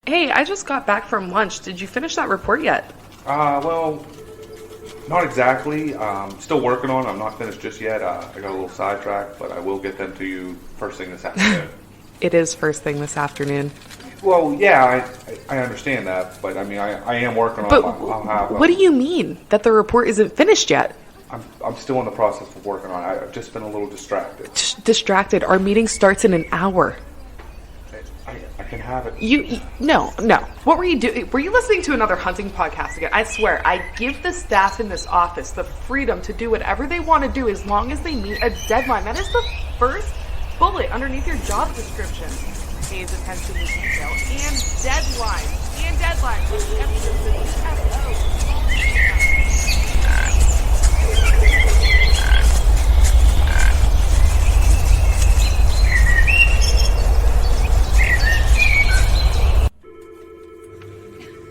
Hey, I just got back from lunch. Did you finish that report yet? Well, not exactly. Still working on it. I'm not finished just yet. I got a little sidetracked, but I will get them to you first thing this afternoon. It is first thing this afternoon. Well, yeah, I understand that, but I mean, I am working on But it. I'll have. what do you mean that the report isn't finished yet? I'm still in the process of working on it. I've just been a little distracted. Distracted. Our meeting starts in an hour. I can have it. No. What were you doing? Were you listening to another hunting podcast again? I swear, I give the staff in this office the freedom to do whatever they want to do as long as they meet a deadline. That is the first bullet underneath your job description. Pays attention to detail and deadlines. And deadlines. With emphasis in FO.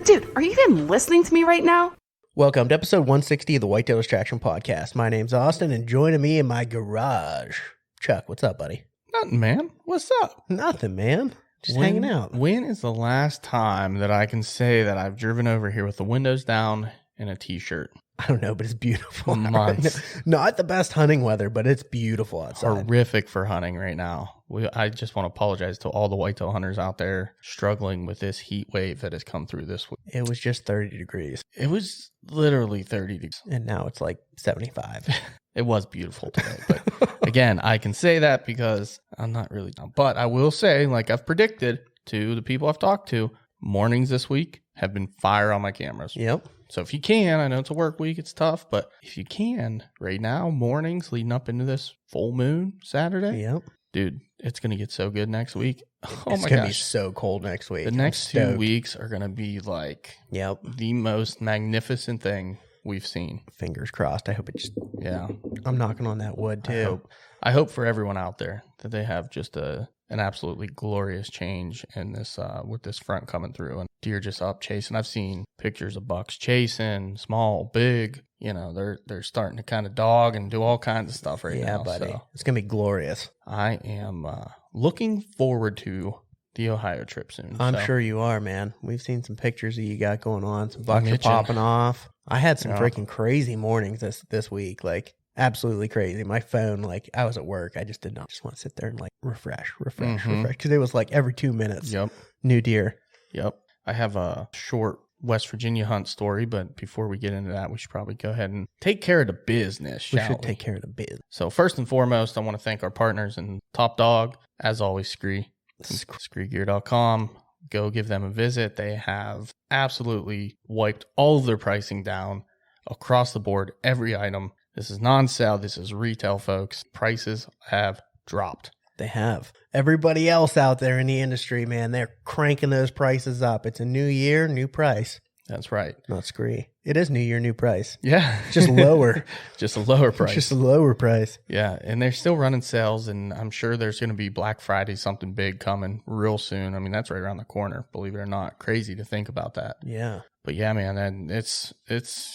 Dude, are you even listening to me right now? Welcome to episode 160 of the Whitetail Distraction Podcast. My name's Austin, and joining me in my garage, Chuck. What's up, buddy? Nothing, man. What's up? Nothing, man. Just hanging out. When is the last time that I can say that I've driven over here with the windows down and a t-shirt? I don't know, but it's beautiful. Months. Not the best hunting weather, but it's beautiful outside. Horrific for hunting right now. I just want to apologize to all the whitetail hunters out there struggling with this heat wave that has come through this week. It was just 30 degrees, It was literally 30 degrees. and now it's like 75. It was beautiful today. But again, I can say that because I'm not really done. But I will say, like I've predicted to the people I've talked to, mornings this week have been fire on my cameras. Yep. So if you can, I know it's a work week, it's tough, but if you can, right now, mornings leading up into this full moon Saturday, Yep. dude, it's going to get so good next week. Oh It's my going to be gosh. so cold next week. The I'm next 2 stoked. weeks are going to be like Yep. the most magnificent thing we've seen. Fingers crossed. I hope it just, Yeah. I'm knocking on that wood too. I hope for everyone out there that they have just an absolutely glorious change in this with this front coming through and deer just up chasing. I've seen pictures of bucks chasing, small, big. You know, they're starting to kind of dog and do all kinds of stuff right now. Yeah, buddy. So It's going to be glorious. I am looking forward to the Ohio trip soon. I'm So, sure you are, man. We've seen some pictures that you got going on. Some bucks I'm are itching. popping off. I had some Yeah. freaking crazy mornings this week, like absolutely crazy. My phone, like I was at work, I just did not just want to sit there and like refresh, Mhm. because it was like every 2 minutes, Yep. new deer. Yep. I have a short West Virginia hunt story, but before we get into that, we should probably go ahead and take care of the business, We shall should take care of the biz. So first and foremost, I want to thank our partners and Top Dog, as always, Scree. ScreeGear.com. Go give them a visit. They have absolutely wiped all of their pricing down across the board, every item. This is non-sale. This is retail, folks. Prices have dropped. They have. Everybody else out there in the industry, man, they're cranking those prices up. It's a new year, new price. That's right. Not Scree. It is new year, new price. Yeah. Just lower. Just a lower price. Just a lower price. Yeah, and they're still running sales, and I'm sure there's going to be Black Friday, something big coming real soon. I mean, that's right around the corner, believe it or not. Crazy to think about that. Yeah. But yeah, man, and it's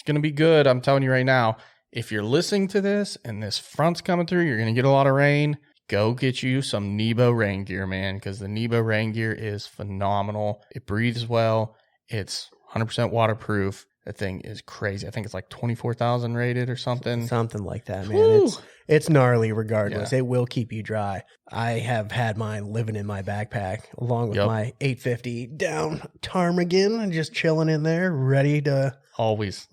going to be good. I'm telling you right now, if you're listening to this and this front's coming through, you're going to get a lot of rain. Go get you some Nebo rain gear, man, because the Nebo rain gear is phenomenal. It breathes well. It's 100% waterproof. That thing is crazy. I think it's like 24,000 rated or something. Something like that, man. Woo! It's gnarly regardless. Yeah. It will keep you dry. I have had mine living in my backpack along with Yep. my 850 down ptarmigan and just chilling in there, ready to Always.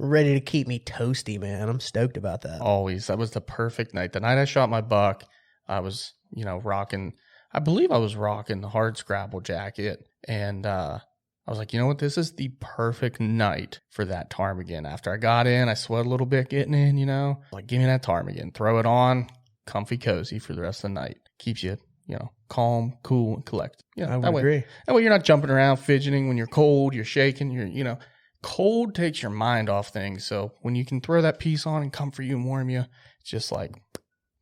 keep me toasty, man. I'm stoked about that. Always. That was the perfect night. The night I shot my buck, I was, rocking, I believe I was rocking the hard scrabble jacket. And I was like, you know what? This is the perfect night for that ptarmigan. After I got in, I sweat a little bit getting in, like, give me that ptarmigan. Throw it on, comfy, cozy for the rest of the night. Keeps you, calm, cool, and collected. I would agree. That way you're not jumping around, fidgeting when you're cold, you're shaking, cold takes your mind off things. So when you can throw that piece on and comfort you and warm you, it's just like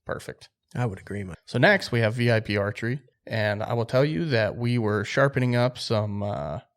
perfect. I would agree, man. So next we have VIP Archery. And I will tell you that we were sharpening up some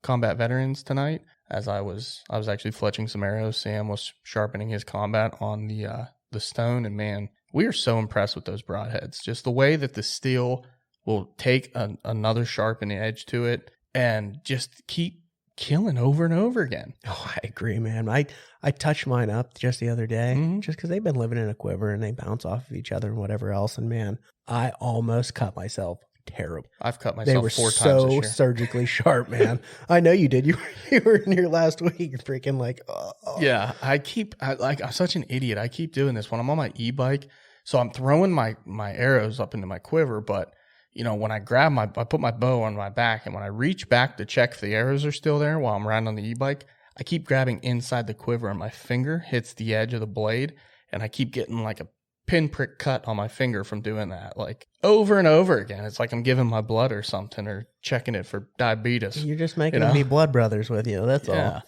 combat veterans tonight. As I was actually fletching some arrows. Sam was sharpening his combat on the stone, and man, we are so impressed with those broadheads. Just the way that the steel will take another sharpened edge to it, and just keep killing over and over again. Oh, I agree, man. I touched mine up just the other day just because they've been living in a quiver and they bounce off of each other and whatever else. And man, I almost cut myself terrible. I've cut They myself were 4 times so this year. surgically sharp, man. I know you did. You were in here last week, freaking like, oh. Yeah, I'm such an idiot. I keep doing this when I'm on my e-bike. So I'm throwing my arrows up into my quiver, but you know, when I put my bow on my back, and when I reach back to check if the arrows are still there while I'm riding on the e-bike, I keep grabbing inside the quiver and my finger hits the edge of the blade, and I keep getting like a pinprick cut on my finger from doing that, like over and over again. It's like I'm giving my blood or something, or checking it for diabetes. You're just making them be blood brothers with you. That's all.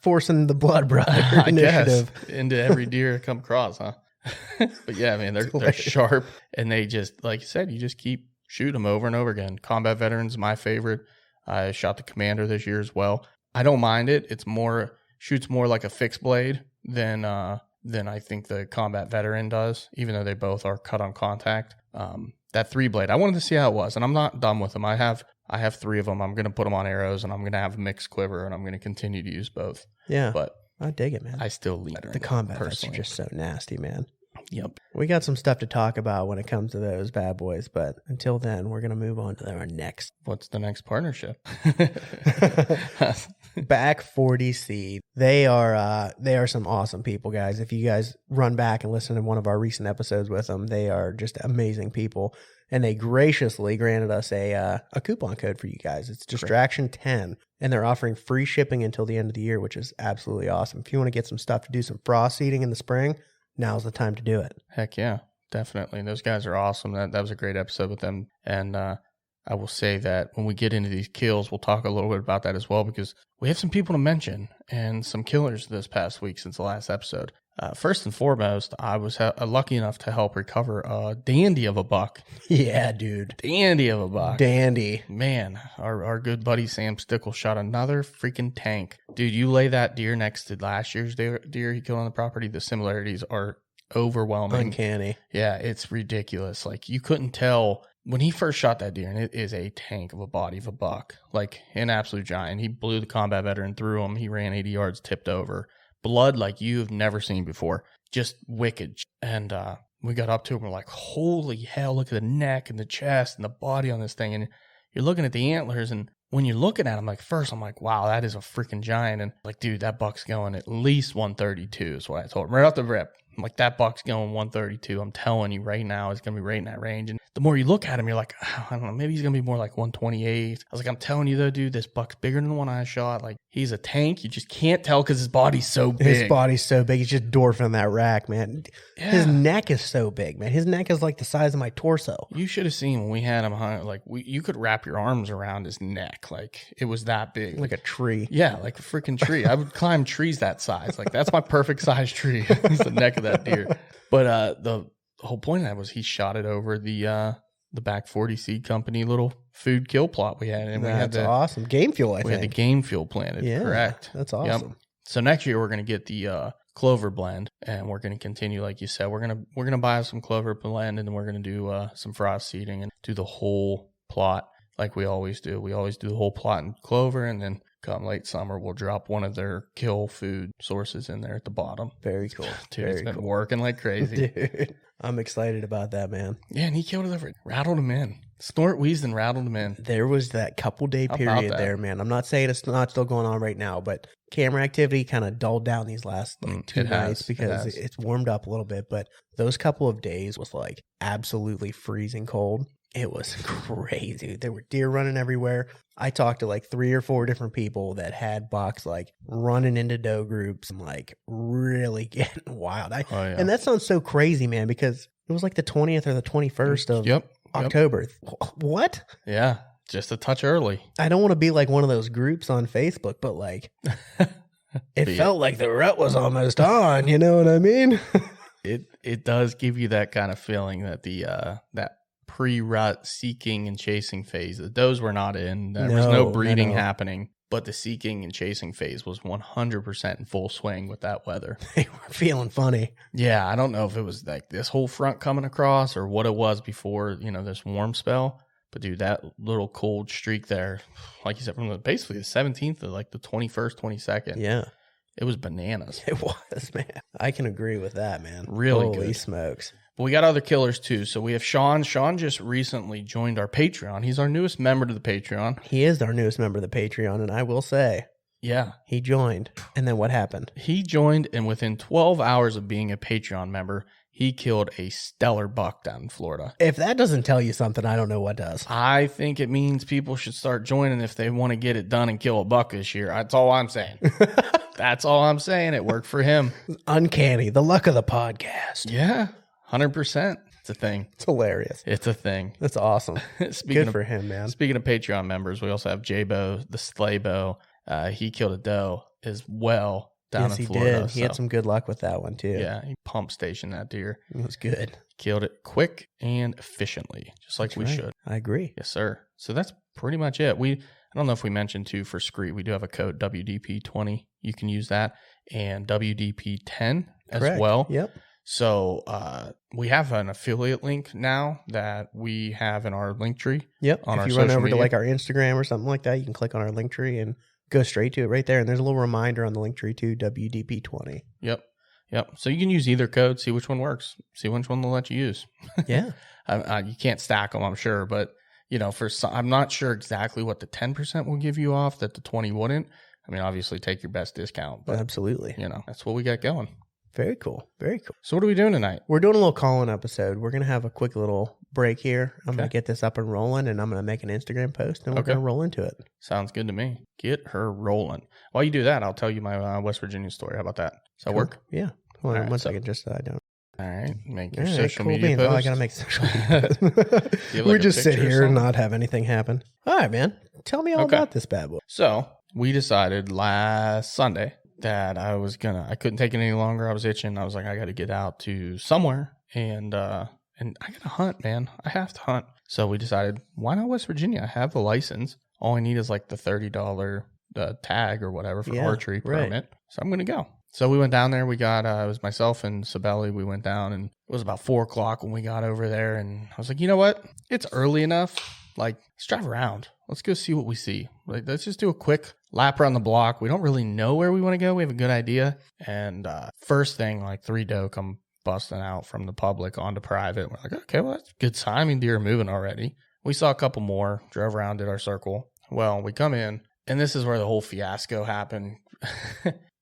Forcing the blood brother I initiative guess, into every deer I come across, huh? But yeah, man, they're sharp, and they just, like you said, you just keep shoot them over and over again. Combat Veterans, my favorite. I shot the Commander this year as well. I don't mind it. Shoots more like a fixed blade than I think the Combat Veteran does, even though they both are cut on contact. That 3-blade, I wanted to see how it was, and I'm not done with them. I have 3 of them. I'm going to put them on arrows, and I'm going to have a mixed quiver, and I'm going to continue to use both. Yeah, but I dig it, man. I still lean The combat vets are personally. just so nasty, man. Yep. We got some stuff to talk about when it comes to those bad boys, but until then, we're going to move on to our next. What's the next partnership? Back 40C. They are some awesome people, guys. If you guys run back and listen to one of our recent episodes with them, they are just amazing people. And they graciously granted us a coupon code for you guys. It's Distraction10, and they're offering free shipping until the end of the year, which is absolutely awesome. If you want to get some stuff to do some frost seeding in the spring, now's the time to do it. Heck yeah, definitely. Those guys are awesome. That was a great episode with them. And I will say that when we get into these kills, we'll talk a little bit about that as well, because we have some people to mention and some killers this past week since the last episode. First and foremost, I was lucky enough to help recover a dandy of a buck. Yeah, dude. Dandy of a buck. Dandy. Man, our good buddy Sam Stickle shot another freaking tank. Dude, you lay that deer next to last year's deer he killed on the property, the similarities are overwhelming. Uncanny. Yeah, it's ridiculous. Like, you couldn't tell when he first shot that deer, and it is a tank of a body of a buck, like an absolute giant. He blew the Combat Veteran through him. He ran 80 yards, tipped over. Blood like you've never seen before. Just wicked. And we got up to him. We're like, holy hell, look at the neck and the chest and the body on this thing. And you're looking at the antlers, and when you're looking at him, like, first I'm like, wow, that is a freaking giant. And like, dude, that buck's going at least 132 is what I told him right off the rip. I'm like, that buck's going 132. I'm telling you right now, it's going to be right in that range. And the more you look at him, you're like, oh, I don't know, maybe he's going to be more like 128. I was like, I'm telling you though, dude, this buck's bigger than the one I shot. Like, he's a tank. You just can't tell because his body's so big. His body's so big. He's just dwarfing that rack, man. Yeah. His neck is so big, man. His neck is like the size of my torso. You should have seen when we had him hung, like, you could wrap your arms around his neck. Like, it was that big. Like a tree. Yeah, like a freaking tree. I would climb trees that size. Like, that's my perfect size tree. It's the neck of that deer. But the whole point of that was he shot it over the back 40 seed company little food kill plot we had. And That's awesome. Game fuel, I think. We had the game fuel planted. Yeah, correct. That's awesome. Yep. So next year we're going to get the clover blend, and we're going to continue, like you said. We're gonna buy some clover blend, and then we're going to do some frost seeding and do the whole plot like we always do. We always do the whole plot in clover, and then come late summer, we'll drop one of their kill food sources in there at the bottom. Very cool. Dude, Very it's been cool. working like crazy. Dude, I'm excited about that, man. Yeah, and he killed it over. Rattled him in. Snort, wheezed, and rattled him in. There was that couple day How about period that? there, man. I'm not saying it's not still going on right now, but camera activity kind of dulled down these last two It has. nights because It has. it's warmed up a little bit. But those couple of days was like absolutely freezing cold. It was crazy. There were deer running everywhere. I talked to like 3 or 4 different people that had bucks like running into doe groups and like really getting wild. And that sounds so crazy, man, because it was like the 20th or the 21st of October. What? Yeah, just a touch early. I don't want to be like one of those groups on Facebook, but like it felt like the rut was almost on. You know what I mean? It does give you that kind of feeling that that pre-rut seeking and chasing phase, the does were not in. There was no breeding happening, but the seeking and chasing phase was 100% in full swing with that weather. They were feeling funny. Yeah, I don't know if it was like this whole front coming across or what it was before, this warm spell, But dude, that little cold streak there, like you said, from basically the 17th to like the 21st, 22nd. Yeah. It was bananas. It was, man. I can agree with that, man. Really Holy good. smokes. But we got other killers too. So we have Sean. Sean just recently joined our Patreon. He's our newest member to the Patreon. He is our newest member of the Patreon, and I will say, Yeah. he joined. And then what happened? He joined, and within 12 hours of being a Patreon member, he killed a stellar buck down in Florida. If that doesn't tell you something, I don't know what does. I think it means people should start joining if they want to get it done and kill a buck this year. That's all I'm saying. That's all I'm saying. It worked for him. Uncanny. The luck of the podcast. Yeah, 100%. It's a thing. It's hilarious. It's a thing. That's awesome. Good for him, man. Speaking of Patreon members, we also have J-Bo, the Slaybo. He killed a doe as well down Yes, in he Florida. did. He had some good luck with that one, too. Yeah, he pump stationed that deer. It was good. Killed it quick and efficiently, just like That's we right. should. I agree. Yes, sir. So that's pretty much it. I don't know if we mentioned too for Screet, we do have a code WDP20. You can use that, and WDP10 as Correct. well. Yep. So we have an affiliate link now that we have in our link tree. Yep. On if our you run social over to media. like our Instagram or something like that, you can click on our link tree and go straight to it right there. And there's a little reminder on the link tree too, WDP20. Yep. So you can use either code, see which one works, see which one they'll let you use. Yeah. You can't stack them, I'm sure, but for some, I'm not sure exactly what the 10% will give you off that the 20 wouldn't. I mean, obviously take your best discount, but Absolutely. that's what we got going. Very cool. Very cool. So what are we doing tonight? We're doing a little call-in episode. We're going to have a quick little break here. I'm going Okay. to get this up and rolling, and I'm going to make an Instagram post, and we're Okay. going to roll into it. Sounds good to me. Get her rolling. While you do that, I'll tell you my West Virginia story. How about that? Does that Cool. work? Yeah. Hold on All right, one so- second, just so I don't. All right. Make your All right, social cool media beans. post. Oh, I got to make social media post. have, We like, a just sit picture or here and something? not have anything happen. All right, man. Tell me all Okay. about this bad boy. So we decided last Sunday that I couldn't take it any longer. I was itching. I was like, I got to get out to somewhere and I got to hunt, man. I have to hunt. So we decided, why not West Virginia? I have the license. All I need is like the $30 tag or whatever for archery right. permit. So I'm going to go. So we went down there. We got, it was myself and Sabelli. We went down and it was about 4:00 when we got over there. And I was like, you know what? It's early enough. Like, let's drive around. Let's go see what we see. Like, let's just do a quick lap around the block. We don't really know where we want to go. We have a good idea. And first thing, like 3 doe come busting out from the public onto private. We're like, okay, well, that's a good sign. I mean, deer are moving already. We saw a couple more, drove around, did our circle. Well, we come in, and this is where the whole fiasco happened.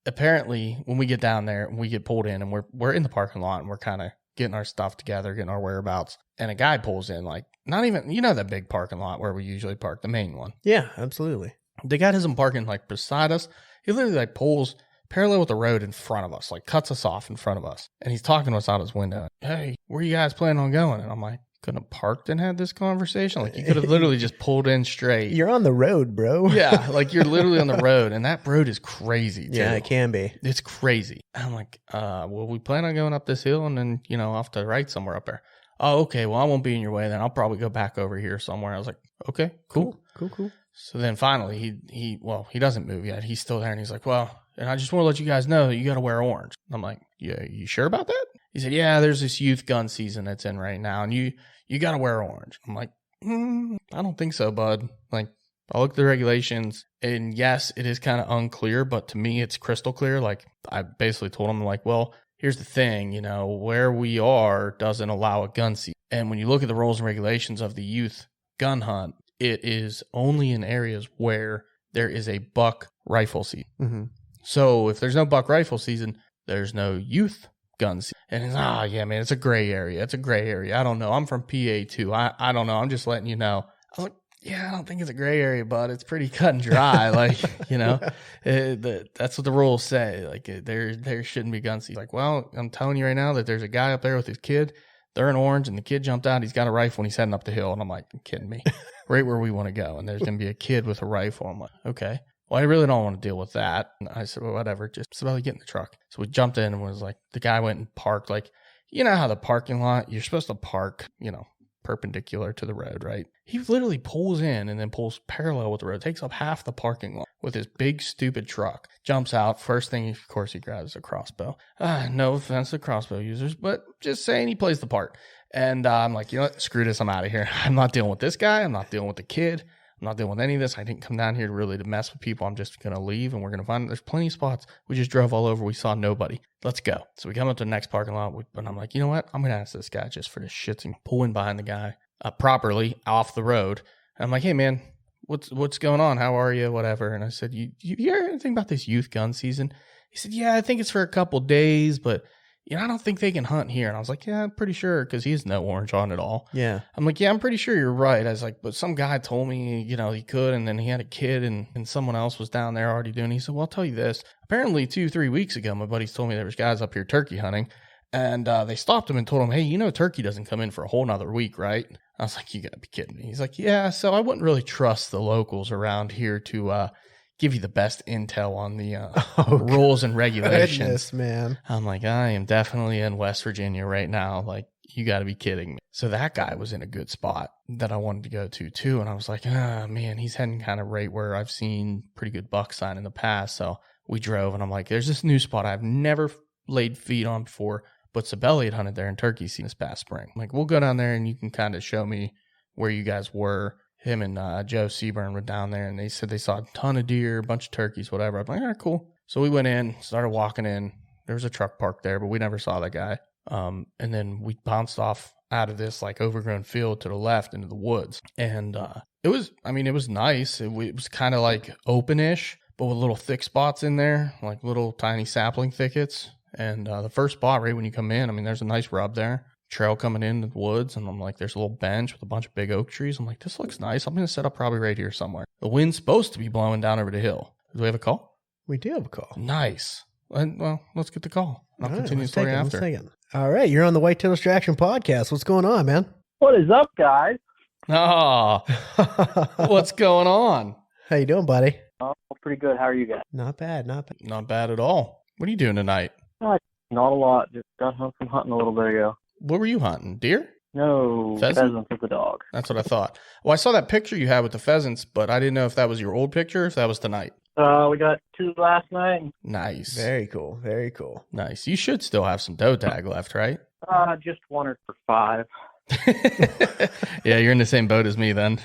Apparently, when we get down there, we get pulled in, and we're in the parking lot, and we're kind of getting our stuff together, getting our whereabouts. And a guy pulls in, like, not even, that big parking lot where we usually park, the main one. Yeah, absolutely. The guy doesn't park in, like, beside us. He literally, like, pulls parallel with the road in front of us, like, cuts us off in front of us. And he's talking to us out his window. Hey, where you guys planning on going? And I'm like, couldn't have parked and had this conversation? Like, you could have literally just pulled in straight. You're on the road, bro. Yeah, like, you're literally on the road. And that road is crazy, too. Yeah, it can be. It's crazy. And I'm like, well, we plan on going up this hill and then, off to the right somewhere up there. Oh, okay. Well, I won't be in your way then. I'll probably go back over here somewhere. I was like, okay, cool. Cool. So then finally he doesn't move yet. He's still there and he's like, well, and I just want to let you guys know that you got to wear orange. I'm like, yeah, you sure about that? He said, yeah, there's this youth gun season that's in right now and you got to wear orange. I'm like, I don't think so, bud. Like, I looked at the regulations and yes, it is kind of unclear, but to me it's crystal clear. Like, I basically told him, like, well, here's the thing, where we are doesn't allow a gun season. And when you look at the rules and regulations of the youth gun hunt, it is only in areas where there is a buck rifle season. Mm-hmm. So if there's no buck rifle season, there's no youth gun season. And it's, yeah, man, it's a gray area. It's a gray area. I don't know. I'm from PA too. I don't know. I'm just letting you know. I was like, yeah, I don't think it's a gray area, but it's pretty cut and dry. Like, that's what the rules say. Like, there shouldn't be gun season. Like, well, I'm telling you right now that there's a guy up there with his kid. They're in orange, and the kid jumped out. He's got a rifle, and he's heading up the hill. And I'm like, you're kidding me? Right where we want to go. And there's going to be a kid with a rifle. I'm like, okay. Well, I really don't want to deal with that. And I said, well, whatever. Just about to get in the truck. So we jumped in and was like, the guy went and parked. Like, you know how the parking lot, you're supposed to park, perpendicular to the road, right? He literally pulls in and then pulls parallel with the road, takes up half the parking lot with his big stupid truck, jumps out. First thing, of course, he grabs a crossbow. No offense to crossbow users, but just saying he plays the part. And I'm like, you know what? Screw this. I'm out of here. I'm not dealing with this guy. I'm not dealing with the kid. I'm not dealing with any of this. I didn't come down here really to mess with people. I'm just going to leave and we're going to find, there's plenty of spots. We just drove all over. We saw nobody. Let's go. So we come up to the next parking lot and I'm like, you know what? I'm going to ask this guy just for the shits and pull in behind the guy properly off the road. And I'm like, hey man, what's going on? How are you? Whatever. And I said, you hear anything about this youth gun season? He said, yeah, I think it's for a couple days, but you know, I don't think they can hunt here. And I was like, yeah, I'm pretty sure, because he has no orange on at all. Yeah. I'm like, yeah, I'm pretty sure you're right. I was like, but some guy told me, you know, he could, and then he had a kid, and someone else was down there already doing it. He said, well, I'll tell you this. Apparently 2-3 weeks ago, my buddies told me there was guys up here turkey hunting, and they stopped him and told him, hey, you know, turkey doesn't come in for a whole nother week, right? I was like, you gotta be kidding me. He's like, yeah, so I wouldn't really trust the locals around here to give you the best intel on the rules and regulations. Goodness, man. I'm like, I am definitely in West Virginia right now. Like, you got to be kidding me. So that guy was in a good spot that I wanted to go to too. And I was like, man, he's heading kind of right where I've seen pretty good buck sign in the past. So we drove and I'm like, there's this new spot I've never laid feet on before, but Sabelli had hunted there in turkey season this past spring. I'm like, we'll go down there and you can kind of show me where you guys were. Him and Joe Seaburn were down there, and they said they saw a ton of deer, a bunch of turkeys, whatever. I'm like, all right, cool. So we went in, started walking in. There was a truck parked there, but we never saw that guy. And then we bounced off out of this like overgrown field to the left into the woods. And it was nice. It was kind of like openish, but with little thick spots in there, like little tiny sapling thickets. And the first spot right when you come in, I mean, there's a nice rub there. Trail coming in the woods, and I'm like, there's a little bench with a bunch of big oak trees. I'm like, this looks nice. I'm going to set up probably right here somewhere. The wind's supposed to be blowing down over the hill. Do we have a call? We do have a call. Nice. Well, let's get the call. I'll continue the story after. All right, you're on the Whitetail Distraction Podcast. What's going on, man? What is up, guys? Oh, what's going on? How you doing, buddy? Oh, pretty good. How are you guys? Not bad, not bad. Not bad at all. What are you doing tonight? Not a lot. Just got home from hunting a little bit ago. What were you hunting? Deer? No, pheasants with the dog. That's what I thought. Well, I saw that picture you had with the pheasants, but I didn't know if that was your old picture or if that was tonight. We got 2 last night. Nice. Very cool. Very cool. Nice. You should still have some doe tag left, right? Just 1 or 5. Yeah, you're in the same boat as me then.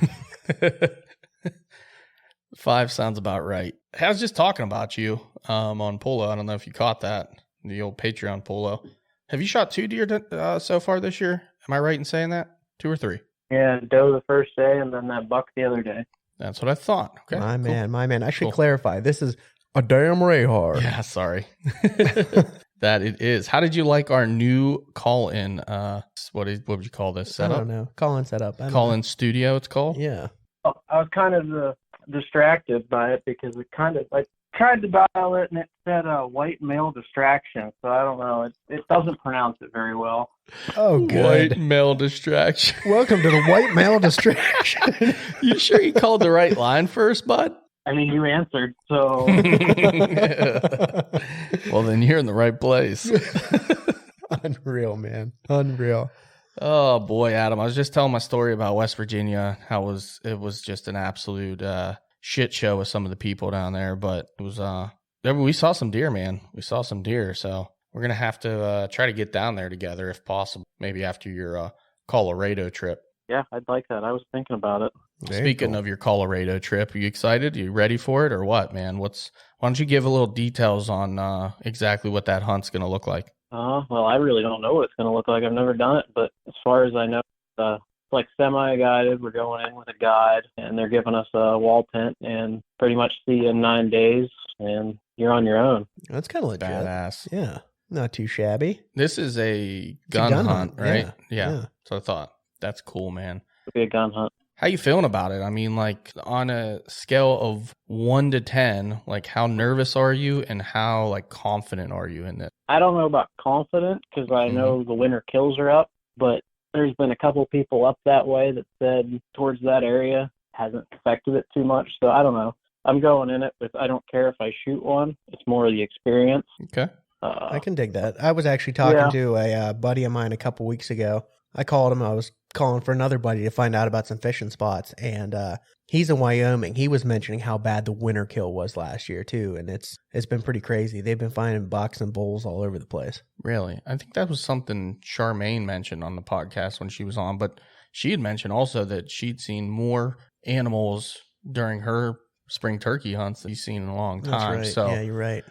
5 sounds about right. I was just talking about you on Polo. I don't know if you caught that, the old Patreon Polo. Have you shot 2 deer so far this year? Am I right in saying that? 2 or 3? Yeah, doe the first day and then that buck the other day. That's what I thought. Okay, my man. I should clarify. This is a damn Rahar. Yeah, sorry. That it is. How did you like our new call-in? What would you call this setup? I don't know. Call-in setup. Call-in studio, it's called? Yeah. I was kind of distracted by it because it kind of like tried to dial it and it said white male distraction. So I don't know. It doesn't pronounce it very well. Oh, good. White male distraction. Welcome to the white male distraction. You sure you called the right line first, bud? I mean, you answered, so. Well, then you're in the right place. Unreal, man. Unreal. Oh, boy, Adam. I was just telling my story about West Virginia. It was just an absolute shit show with some of the people down there. But it was we saw some deer, man. We saw some deer. So we're going to have to try to get down there together if possible. Maybe after your Colorado trip. Yeah, I'd like that. I was thinking about it. Speaking of your Colorado trip, are you excited? Are you ready for it or what, man? Why don't you give a little details on exactly what that hunt's going to look like? Well, I really don't know what it's going to look like. I've never done it, but as far as I know, it's like semi-guided. We're going in with a guide, and they're giving us a wall tent and pretty much see you in 9 days, and you're on your own. That's kind of legit. Badass. Yeah. Not too shabby. This is a gun hunt, right? Yeah. So I thought, that's cool, man. It'll be a gun hunt. How you feeling about it? I mean, like on a scale of 1 to 10, like how nervous are you and how like confident are you in it? I don't know about confident because I know the winter kills are up, but there's been a couple people up that way that said towards that area hasn't affected it too much. So I don't know. I'm going in it with I don't care if I shoot one. It's more of the experience. Okay. I can dig that. I was actually talking to a buddy of mine a couple weeks ago. I called him. I was calling for another buddy to find out about some fishing spots, and he's in Wyoming. He was mentioning how bad the winter kill was last year too, and it's been pretty crazy. They've been finding bucks and bulls all over the place. Really? I think that was something Charmaine mentioned on the podcast when she was on, but she had mentioned also that she'd seen more animals during her spring turkey hunts than she's seen in a long time. That's right. So yeah, you're right.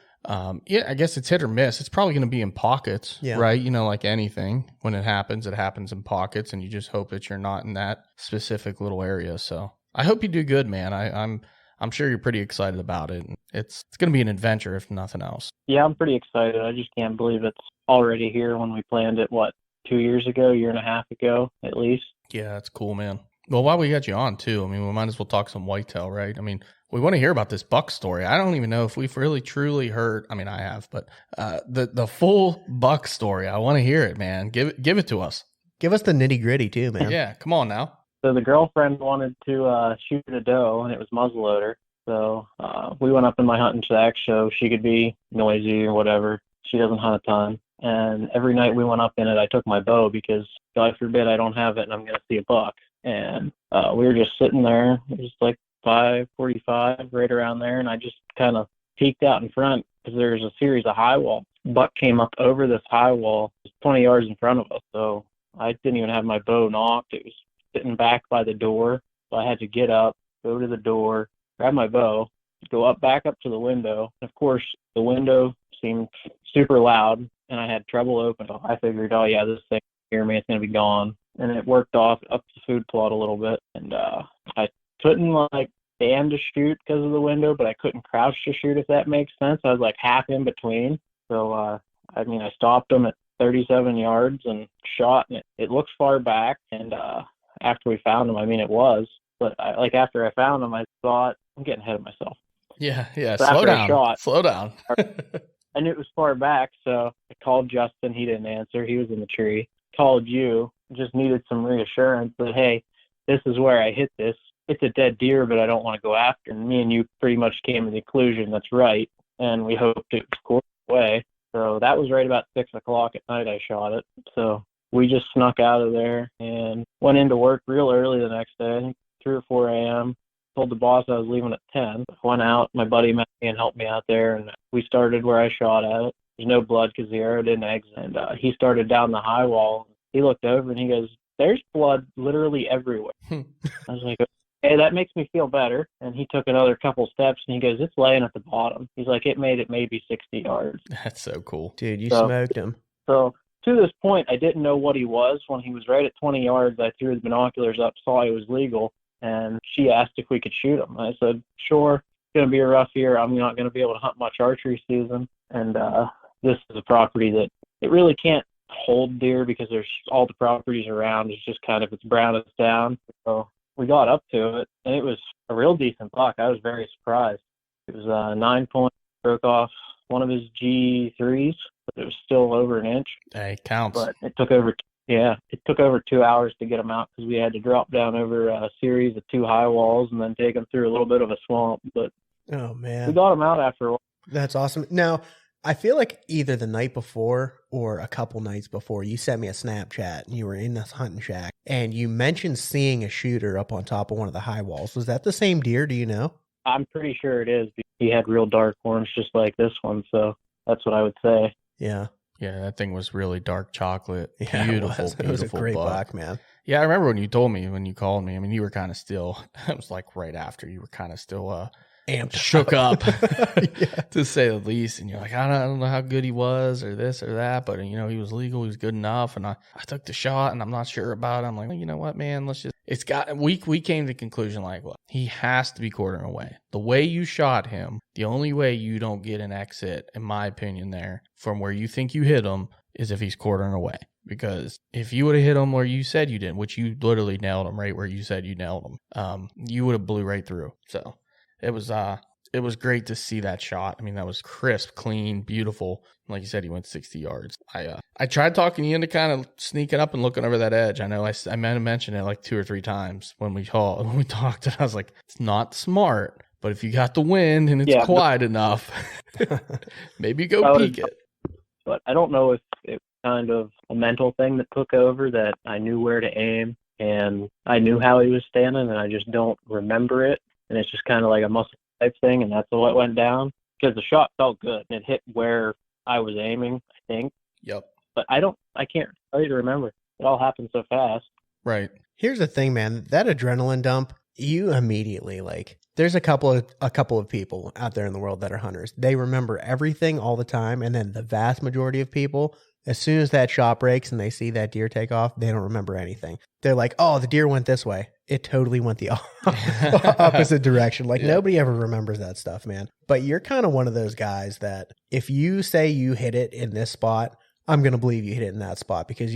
yeah, I guess it's hit or miss. It's probably going to be in pockets, Yeah. right? You know, like anything, when it happens in pockets, and you just hope that you're not in that specific little area. So I hope you do good, man. I'm sure you're pretty excited about it. It's going to be an adventure, if nothing else. Yeah, I'm pretty excited. I just can't believe it's already here when we planned it, 2 years ago, year and a half ago, at least. Yeah, that's cool, man. Well, while we got you on, too, I mean, we might as well talk some whitetail, right? I mean, we want to hear about this buck story. I don't even know if we've really truly heard. I mean, I have, but the full buck story. I want to hear it, man. Give it to us. Give us the nitty gritty too, man. Yeah, come on now. So the girlfriend wanted to shoot a doe, and it was muzzleloader. So we went up in my hunting shack so she could be noisy or whatever. She doesn't hunt a ton. And every night we went up in it, I took my bow because, God forbid, I don't have it and I'm going to see a buck. And we were just sitting there. It was like 5:45, right around there. And I just kind of peeked out in front because there's a series of high walls. Buck came up over this high wall, 20 yards in front of us. So I didn't even have my bow knocked. It was sitting back by the door. So I had to get up, go to the door, grab my bow, go back up to the window. Of course, the window seemed super loud, and I had trouble opening. I figured, oh yeah, this thing hear me, it's gonna be gone. And it worked off up the food plot a little bit, and I couldn't stand to shoot because of the window, but I couldn't crouch to shoot, if that makes sense. I was like half in between. So I stopped him at 37 yards and shot, and it looks far back. And after we found him, I mean, it was. But after I found him, I thought, I'm getting ahead of myself. Yeah. So Slow after I down. shot, Slow down. I knew it was far back, so I called Justin. He didn't answer. He was in the tree. Called you. Just needed some reassurance that, hey, this is where I hit this. It's a dead deer, but I don't want to go after. And me and you pretty much came to the conclusion that's right, and we hoped it was scored away. So that was right about 6 o'clock at night I shot it. So we just snuck out of there and went into work real early the next day, I think 3 or 4 a.m. Told the boss I was leaving at 10. Went out. My buddy met me and helped me out there, and we started where I shot at it. There's no blood because the arrow didn't exit. And he started down the high wall. He looked over and he goes, there's blood literally everywhere. I was like, hey, that makes me feel better. And he took another couple steps and he goes, it's laying at the bottom. He's like, it made it maybe 60 yards. That's so cool. Dude, you smoked him. So to this point, I didn't know what he was. When he was right at 20 yards, I threw the binoculars up, saw he was legal, and she asked if we could shoot him. I said, sure, it's going to be a rough year. I'm not going to be able to hunt much archery season. And this is a property that it really can't hold deer because there's all the properties around. It's just kind of, it's brown, it's down. So we got up to it, and it was a real decent buck. I was very surprised. It was 9 points, broke off one of his G3s, but it was still over an inch. Hey, counts. But it took over 2 hours to get him out because we had to drop down over a series of 2 high walls and then take him through a little bit of a swamp. But Oh man, we got him out after a while. that's awesome. Now, I feel like either the night before or a couple nights before, you sent me a Snapchat and you were in this hunting shack and you mentioned seeing a shooter up on top of one of the high walls. Was that the same deer? Do you know? I'm pretty sure it is. He had real dark horns just like this one, so that's what I would say. Yeah. Yeah, that thing was really dark chocolate. Yeah, Beautiful, it was a great buck, man. Yeah, I remember when you told me, when you called me, I mean, you were kind of still, it was like right after, you were kind of still Amped shook up, Yeah. to say the least. And you're like, I don't know how good he was or this or that, but, you know, he was legal, he was good enough. And I took the shot and I'm not sure about it. I'm like, well, you know what, man, we came to the conclusion, like, well, he has to be quartering away. The way you shot him, the only way you don't get an exit, in my opinion, there from where you think you hit him is if he's quartering away. Because if you would have hit him where you said you did, which you literally nailed him right where you said you nailed him, you would have blew right through. So it was great to see that shot. I mean, that was crisp, clean, beautiful. Like you said, he went 60 yards. I tried talking you into kind of sneaking up and looking over that edge. I know I meant to mention it like 2 or 3 times when we talked, and I was like, it's not smart, but if you got the wind and it's quiet enough, maybe go peek it. But I don't know if it was kind of a mental thing that took over, that I knew where to aim. and I knew how he was standing, and I just don't remember it. And it's just kind of like a muscle type thing, and that's what went down. Because the shot felt good. It hit where I was aiming, I think. Yep. But I can't really remember. It all happened so fast. Right. Here's the thing, man. That adrenaline dump, you immediately there's a couple of people out there in the world that are hunters. They remember everything all the time, and then the vast majority of people, as soon as that shot breaks and they see that deer take off, they don't remember anything. They're like, "Oh, the deer went this way." It totally went the opposite direction. Nobody ever remembers that stuff, man. But you're kind of one of those guys that if you say you hit it in this spot, I'm going to believe you hit it in that spot, because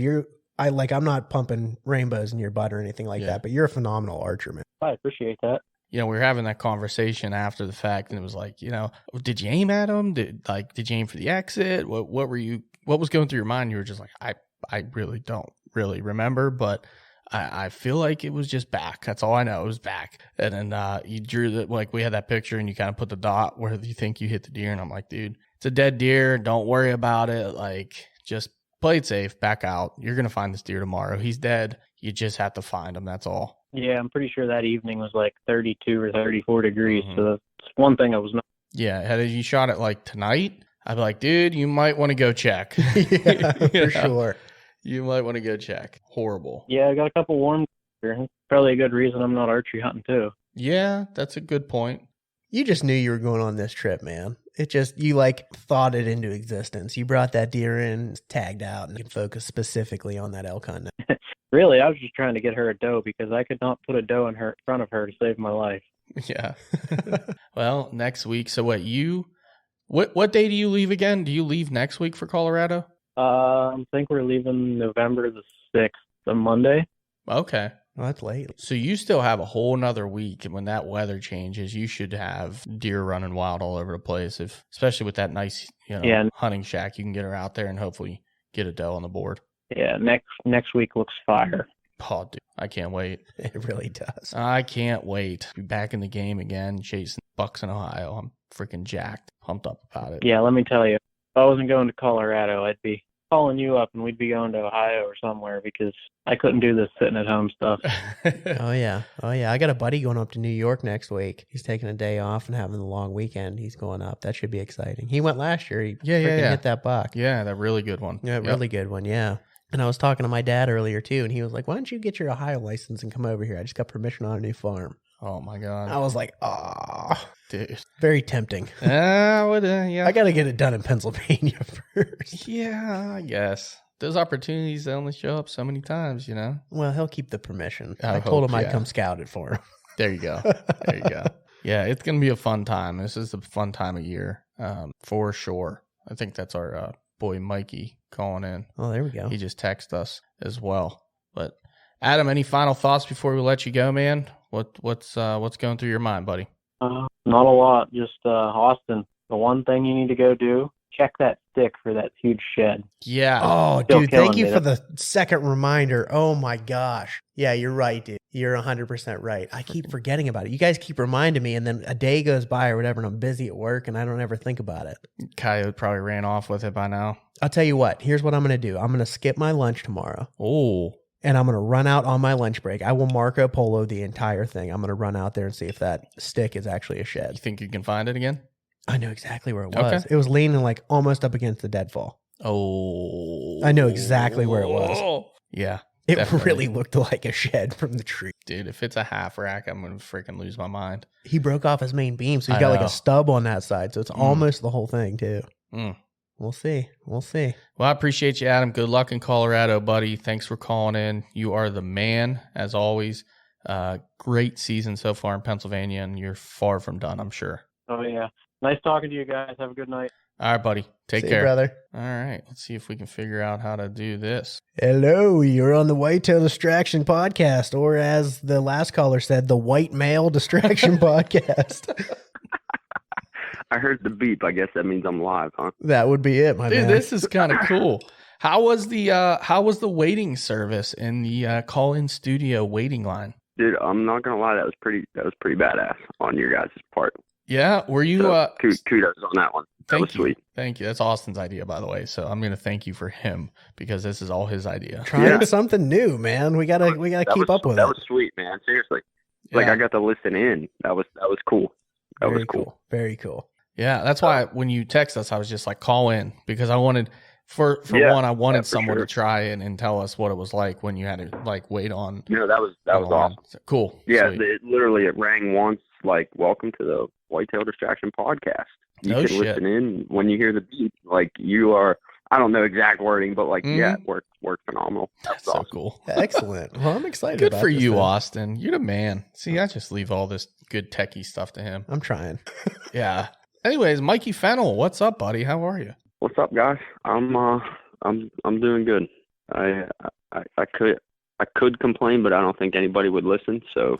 I'm not pumping rainbows in your butt or anything like that, but you're a phenomenal archer, man. I appreciate that. We were having that conversation after the fact, and it was like, did you aim at him? Did you aim for the exit? What was going through your mind? You were just like, I really don't really remember, but I feel like it was just back. That's all I know. It was back. And then you drew we had that picture, and you kind of put the dot where you think you hit the deer, and I'm like, dude, it's a dead deer. Don't worry about it. Just play it safe, back out. You're going to find this deer tomorrow. He's dead. You just have to find him. That's all. Yeah, I'm pretty sure that evening was 32 or 34 degrees. Mm-hmm. So that's one thing I was not. Yeah, had you shot it tonight, I'd be like, dude, you might want to go check. Yeah, for sure. You might want to go check. Horrible. Yeah, I got a couple warm here. Probably a good reason I'm not archery hunting too. Yeah, that's a good point. You just knew you were going on this trip, man. It just, you thought it into existence. You brought that deer in, tagged out, and you focused specifically on that elk hunt. Really, I was just trying to get her a doe, because I could not put a doe in front of her to save my life. Yeah. Well, next week. So what day do you leave again? Do you leave next week for Colorado? I think we're leaving November the 6th, on Monday. Okay. Well, that's late. So you still have a whole nother week, and when that weather changes, you should have deer running wild all over the place. Especially with that nice, hunting shack, you can get her out there and hopefully get a doe on the board. Yeah, next week looks fire. Oh, dude, I can't wait. It really does. I can't wait. Be back in the game again, chasing bucks in Ohio. I'm freaking jacked, pumped up about it. Yeah, let me tell you, if I wasn't going to Colorado, I'd be calling you up and we'd be going to Ohio or somewhere, because I couldn't do this sitting at home stuff. Oh yeah. I got a buddy going up to New York next week. He's taking a day off and having the long weekend. He's going up. That should be exciting. He went last year. He hit that buck. Yeah, that really good one. Yeah, really good one. Yeah. And I was talking to my dad earlier too, and he was like, "Why don't you get your Ohio license and come over here? I just got permission on a new farm." Oh my God. I was like, "Oh, dude, very tempting." Yeah. I got to get it done in Pennsylvania first. Yeah, I guess. Those opportunities, they only show up so many times, Well, he'll keep the permission. I told him I'd come scout it for him. There you go. Yeah, it's going to be a fun time. This is a fun time of year, for sure. I think that's our boy Mikey calling in. Oh, there we go. He just texted us as well. But Adam, any final thoughts before we let you go, man? What's going through your mind, buddy? Not a lot. Just Austin, the one thing you need to go do, check that stick for that huge shed. Yeah. Oh, Still dude, thank you me. for the second reminder. Oh my gosh. Yeah, you're right, dude. You're 100% right. I keep forgetting about it. You guys keep reminding me, and then a day goes by or whatever, and I'm busy at work, and I don't ever think about it. Coyote probably ran off with it by now. I'll tell you what. Here's what I'm going to do. I'm going to skip my lunch tomorrow. Oh. And I'm going to run out on my lunch break. I will Marco Polo the entire thing. I'm going to run out there and see if that stick is actually a shed. You think you can find it again? I know exactly where it was. Okay. It was leaning almost up against the deadfall. Oh. I know exactly where it was. Yeah. It definitely. really looked like a shed from the tree. Dude, if it's a half rack, I'm going to freaking lose my mind. He broke off his main beam, so he's I got know. a stub on that side. So it's almost the whole thing, too. Mm. We'll see. Well, I appreciate you, Adam. Good luck in Colorado, buddy. Thanks for calling in. You are the man, as always. Great season so far in Pennsylvania, and you're far from done, I'm sure. Oh, yeah. Nice talking to you guys. Have a good night. All right, buddy. Take See care. you, brother. All right. Let's see if we can figure out how to do this. Hello, you're on the Whitetail Distraction Podcast, or as the last caller said, the White Male Distraction Podcast. I heard the beep. I guess that means I'm live, huh? That would be it, my Dude, man. this is kind of cool. How was the waiting service in the call-in studio waiting line? Dude, I'm not gonna lie, that was pretty badass on your guys' part. Yeah. Were you? So kudos on that one. That was Thank you. sweet. Thank you. That's Austin's idea, by the way. So I'm going to thank you for him because this is all his idea. Trying something new, man. We gotta keep up with it. That was sweet, man. Seriously. Yeah. Like I got to listen in. That was cool. That Very was cool. Very cool. Yeah, that's why when you text us, I was just like, call in because I wanted, for Yeah, one, I wanted for someone sure. to try and tell us what it was like when you had to like wait on. You know, that was on the line. awesome. So, cool. Yeah, Sweet. it rang once. Like, welcome to the Whitetail Distraction Podcast. You No can shit. listen in when you hear the beat. Like you are. I don't know exact wording, but like, yeah, Mhm. worked phenomenal. That's That's so awesome. cool. Excellent. Well, I'm excited. Good about for this you, then. Austin. You're the man. See, I just leave all this good techie stuff to him. I'm trying. Yeah. Anyways, Mikey Fennel, what's up, buddy? How are you? What's up, guys? I'm doing good. I could complain, but I don't think anybody would listen. So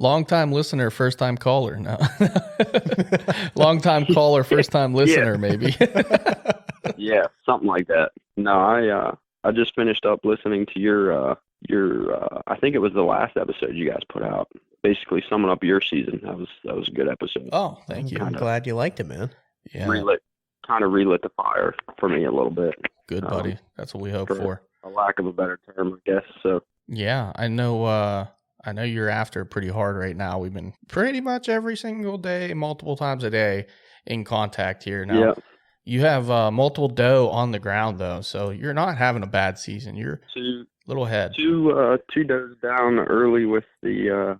Long time listener, first time caller. No. Long time caller, first time listener, maybe. yeah, something like that. No, I just finished up listening to your I think it was the last episode you guys put out. Basically summing up your season. That was a good episode. Oh, thank you. I'm glad you liked it, man. Yeah. Kind of relit the fire for me a little bit. Good, buddy. That's what we hope for. A lack of a better term, I guess. So Yeah, I know you're after it pretty hard right now. We've been pretty much every single day, multiple times a day in contact here. Now, yeah. you have multiple doe on the ground though, so you're not having a bad season. You're a little ahead. Two does down early with the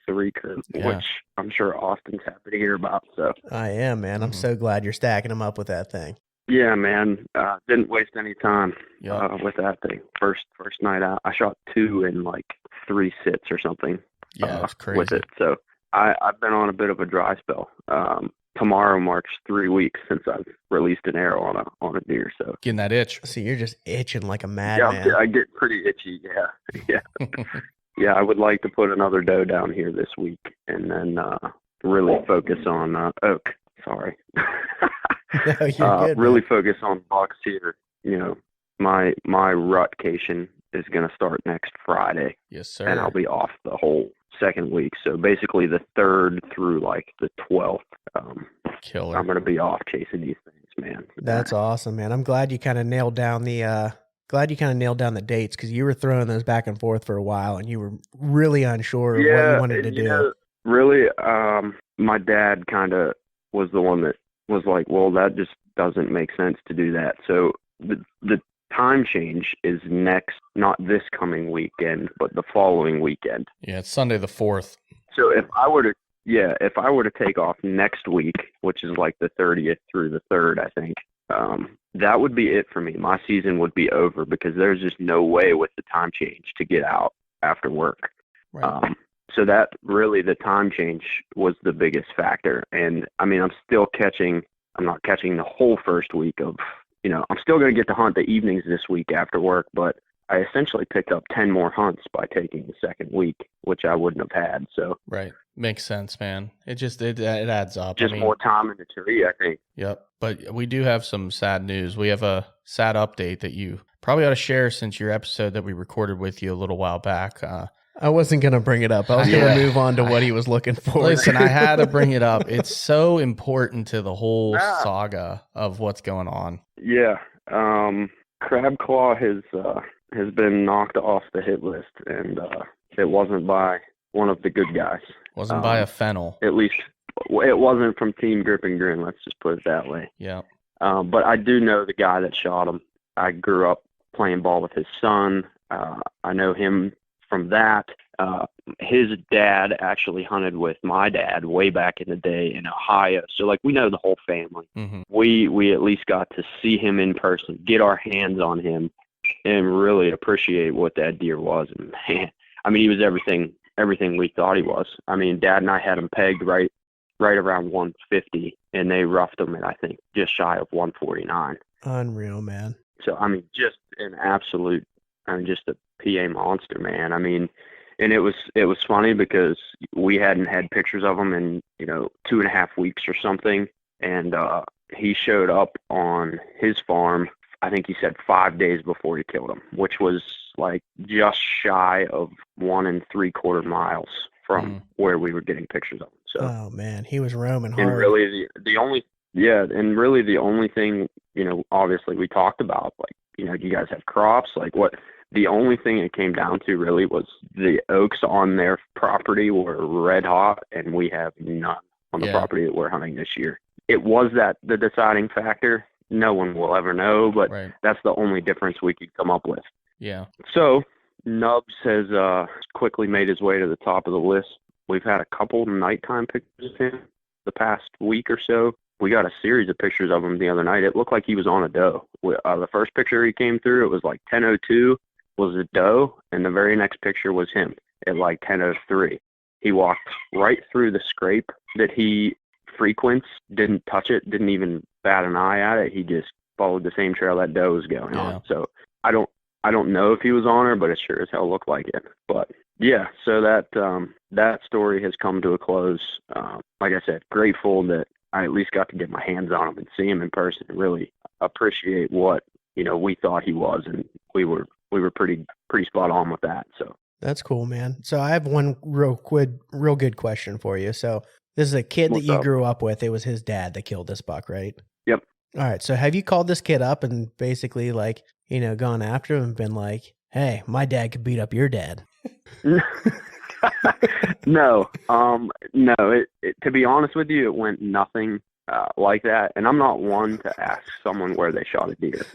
recurve, Yeah. which I'm sure Austin's happy to hear about. So I am, man. I'm Mhm. so glad you're stacking them up with that thing. yeah, man, didn't waste any time Yeah. with that thing. First night out, I shot 2 in like 3 sits or something. Yeah, it's crazy. With it. So I've been on a bit of a dry spell. Tomorrow marks 3 weeks since I've released an arrow on a deer. So Getting that itch. So you're just itching like a yeah, madman. I get pretty itchy. Yeah. Yeah, I would like to put another doe down here this week and then really focus on oak. Sorry. No, you're good. Really man. focus on bucks here. You know, my rutcation is going to start next Friday, Yes, sir. and I'll be off the whole second week. So basically, the 3rd through like the 12th, Killer. I'm going to be off chasing these things, man. That's awesome, man. I'm glad you kind of nailed down the dates because you were throwing those back and forth for a while and you were really unsure of what you wanted to do. know, really, my dad kind of was the one that was like, well, that just doesn't make sense to do that. So the time change is not this coming weekend, but the following weekend. Yeah, it's Sunday the 4th. So if I were to take off next week, which is like the 30th through the 3rd, I think, that would be it for me. My season would be over because there's just no way with the time change to get out after work. Right. So that really, the time change was the biggest factor. And I mean, I'm not catching the whole first week of, I'm still going to get to hunt the evenings this week after work, but I essentially picked up 10 more hunts by taking the second week, which I wouldn't have had. So Right. Makes sense, man. It adds up. just more time in the tree, I think. Yep. But we do have some sad news. We have a sad update that you probably ought to share since your episode that we recorded with you a little while back. I wasn't going to bring it up. I was going Yeah. to move on to what he was looking for. Listen, I had to bring it up. It's so important to the whole Nah. saga of what's going on. Yeah. Crab Claw has been knocked off the hit list, and it wasn't by one of the good guys. Wasn't by a fennel. At least it wasn't from Team Grip and Grin, let's just put it that way. Yeah. But I do know the guy that shot him. I grew up playing ball with his son. I know him from that. His dad actually hunted with my dad way back in the day in Ohio. So, like, we know the whole family. Mm-hmm. We at least got to see him in person, get our hands on him, and really appreciate what that deer was. And, man, I mean, he was everything we thought he was. I mean, Dad and I had him pegged right around 150, and they roughed him at, I think, just shy of 149. Unreal, man. So, I mean, just an absolute, just a PA monster, man. I mean, and it was funny because we hadn't had pictures of him in, 2.5 weeks or something. And he showed up on his farm, I think he said 5 days before he killed him, which was like just shy of 1 3/4 miles from where we were getting pictures of him. So, Oh man, he was roaming and hard. really the only, yeah, and really the only thing, obviously we talked about, like, do you guys have crops? Like the only thing it came down to really was the oaks on their property were red hot, and we have none on the property that we're hunting this year. It was the deciding factor. No one will ever know, but that's the only difference we could come up with. Yeah. So Nubs has quickly made his way to the top of the list. We've had a couple nighttime pictures of him the past week or so. We got a series of pictures of him the other night. It looked like he was on a doe. The first picture he came through, it was like 10:02 was a doe, and the very next picture was him at like 10:03. He walked right through the scrape that he frequents, didn't touch it, didn't even bat an eye at it. He just followed the same trail that doe was going on. So I don't know if he was on her, but it sure as hell looked like it. But yeah, so that story has come to a close. Like I said, grateful that I at least got to get my hands on him and see him in person and really appreciate what we thought he was, and we were pretty spot on with that. So that's cool, man. So I have one real good question for you. So this is a kid that you grew up with. It was his dad that killed this buck, right? Yep. All right. So have you called this kid up and basically like, gone after him and been like, hey, my dad could beat up your dad? No. To be honest with you, it went nothing like that. And I'm not one to ask someone where they shot a deer.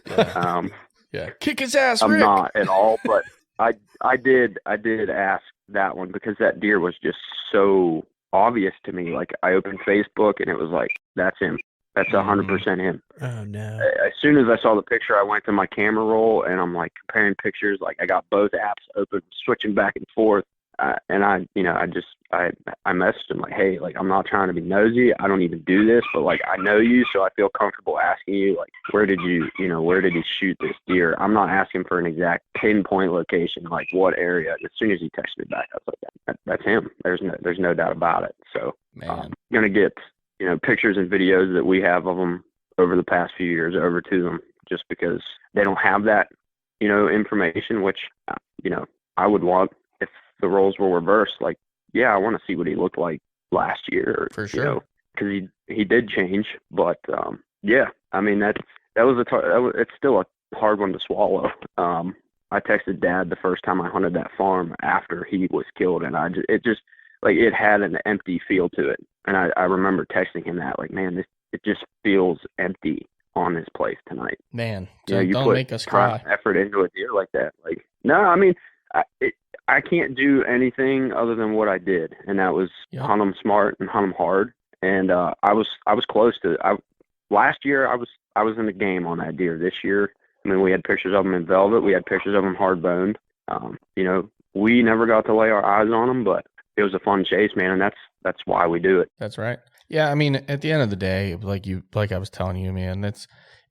Kick his ass, I'm Rick. not at all, but I did ask that one because that deer was just so obvious to me. Like, I opened Facebook and it was like, that's him. That's 100% him. Oh no. As soon as I saw the picture, I went to my camera roll and I'm like comparing pictures. Like, I got both apps open, switching back and forth. And I messaged him like, hey, like, I'm not trying to be nosy. I don't even do this, but like, I know you, so I feel comfortable asking you, like, where did he shoot this deer? I'm not asking for an exact pinpoint location, like what area. As soon as he texted me back, I was like, that's him. There's no doubt about it. So I'm gonna get pictures and videos that we have of them over the past few years over to them, just because they don't have that information, which I would want. If the roles were reversed, like, yeah, I want to see what he looked like last year, for sure, because he did change. But yeah, I mean it's still a hard one to swallow. I texted Dad the first time I hunted that farm after he was killed, and it had an empty feel to it. And I remember texting him that, like, man, it just feels empty on this place tonight. Man, you don't put make us cry. Effort into a deer like that. Like, no, I mean, I can't do anything other than what I did, and that was hunt them smart and hunt them hard. And I was close to it. Last year I was in the game on that deer. This year, I mean, we had pictures of them in velvet. We had pictures of them hard boned. We never got to lay our eyes on them, but it was a fun chase, man, and that's why we do it. That's right. Yeah, I mean, at the end of the day, like I was telling you, man,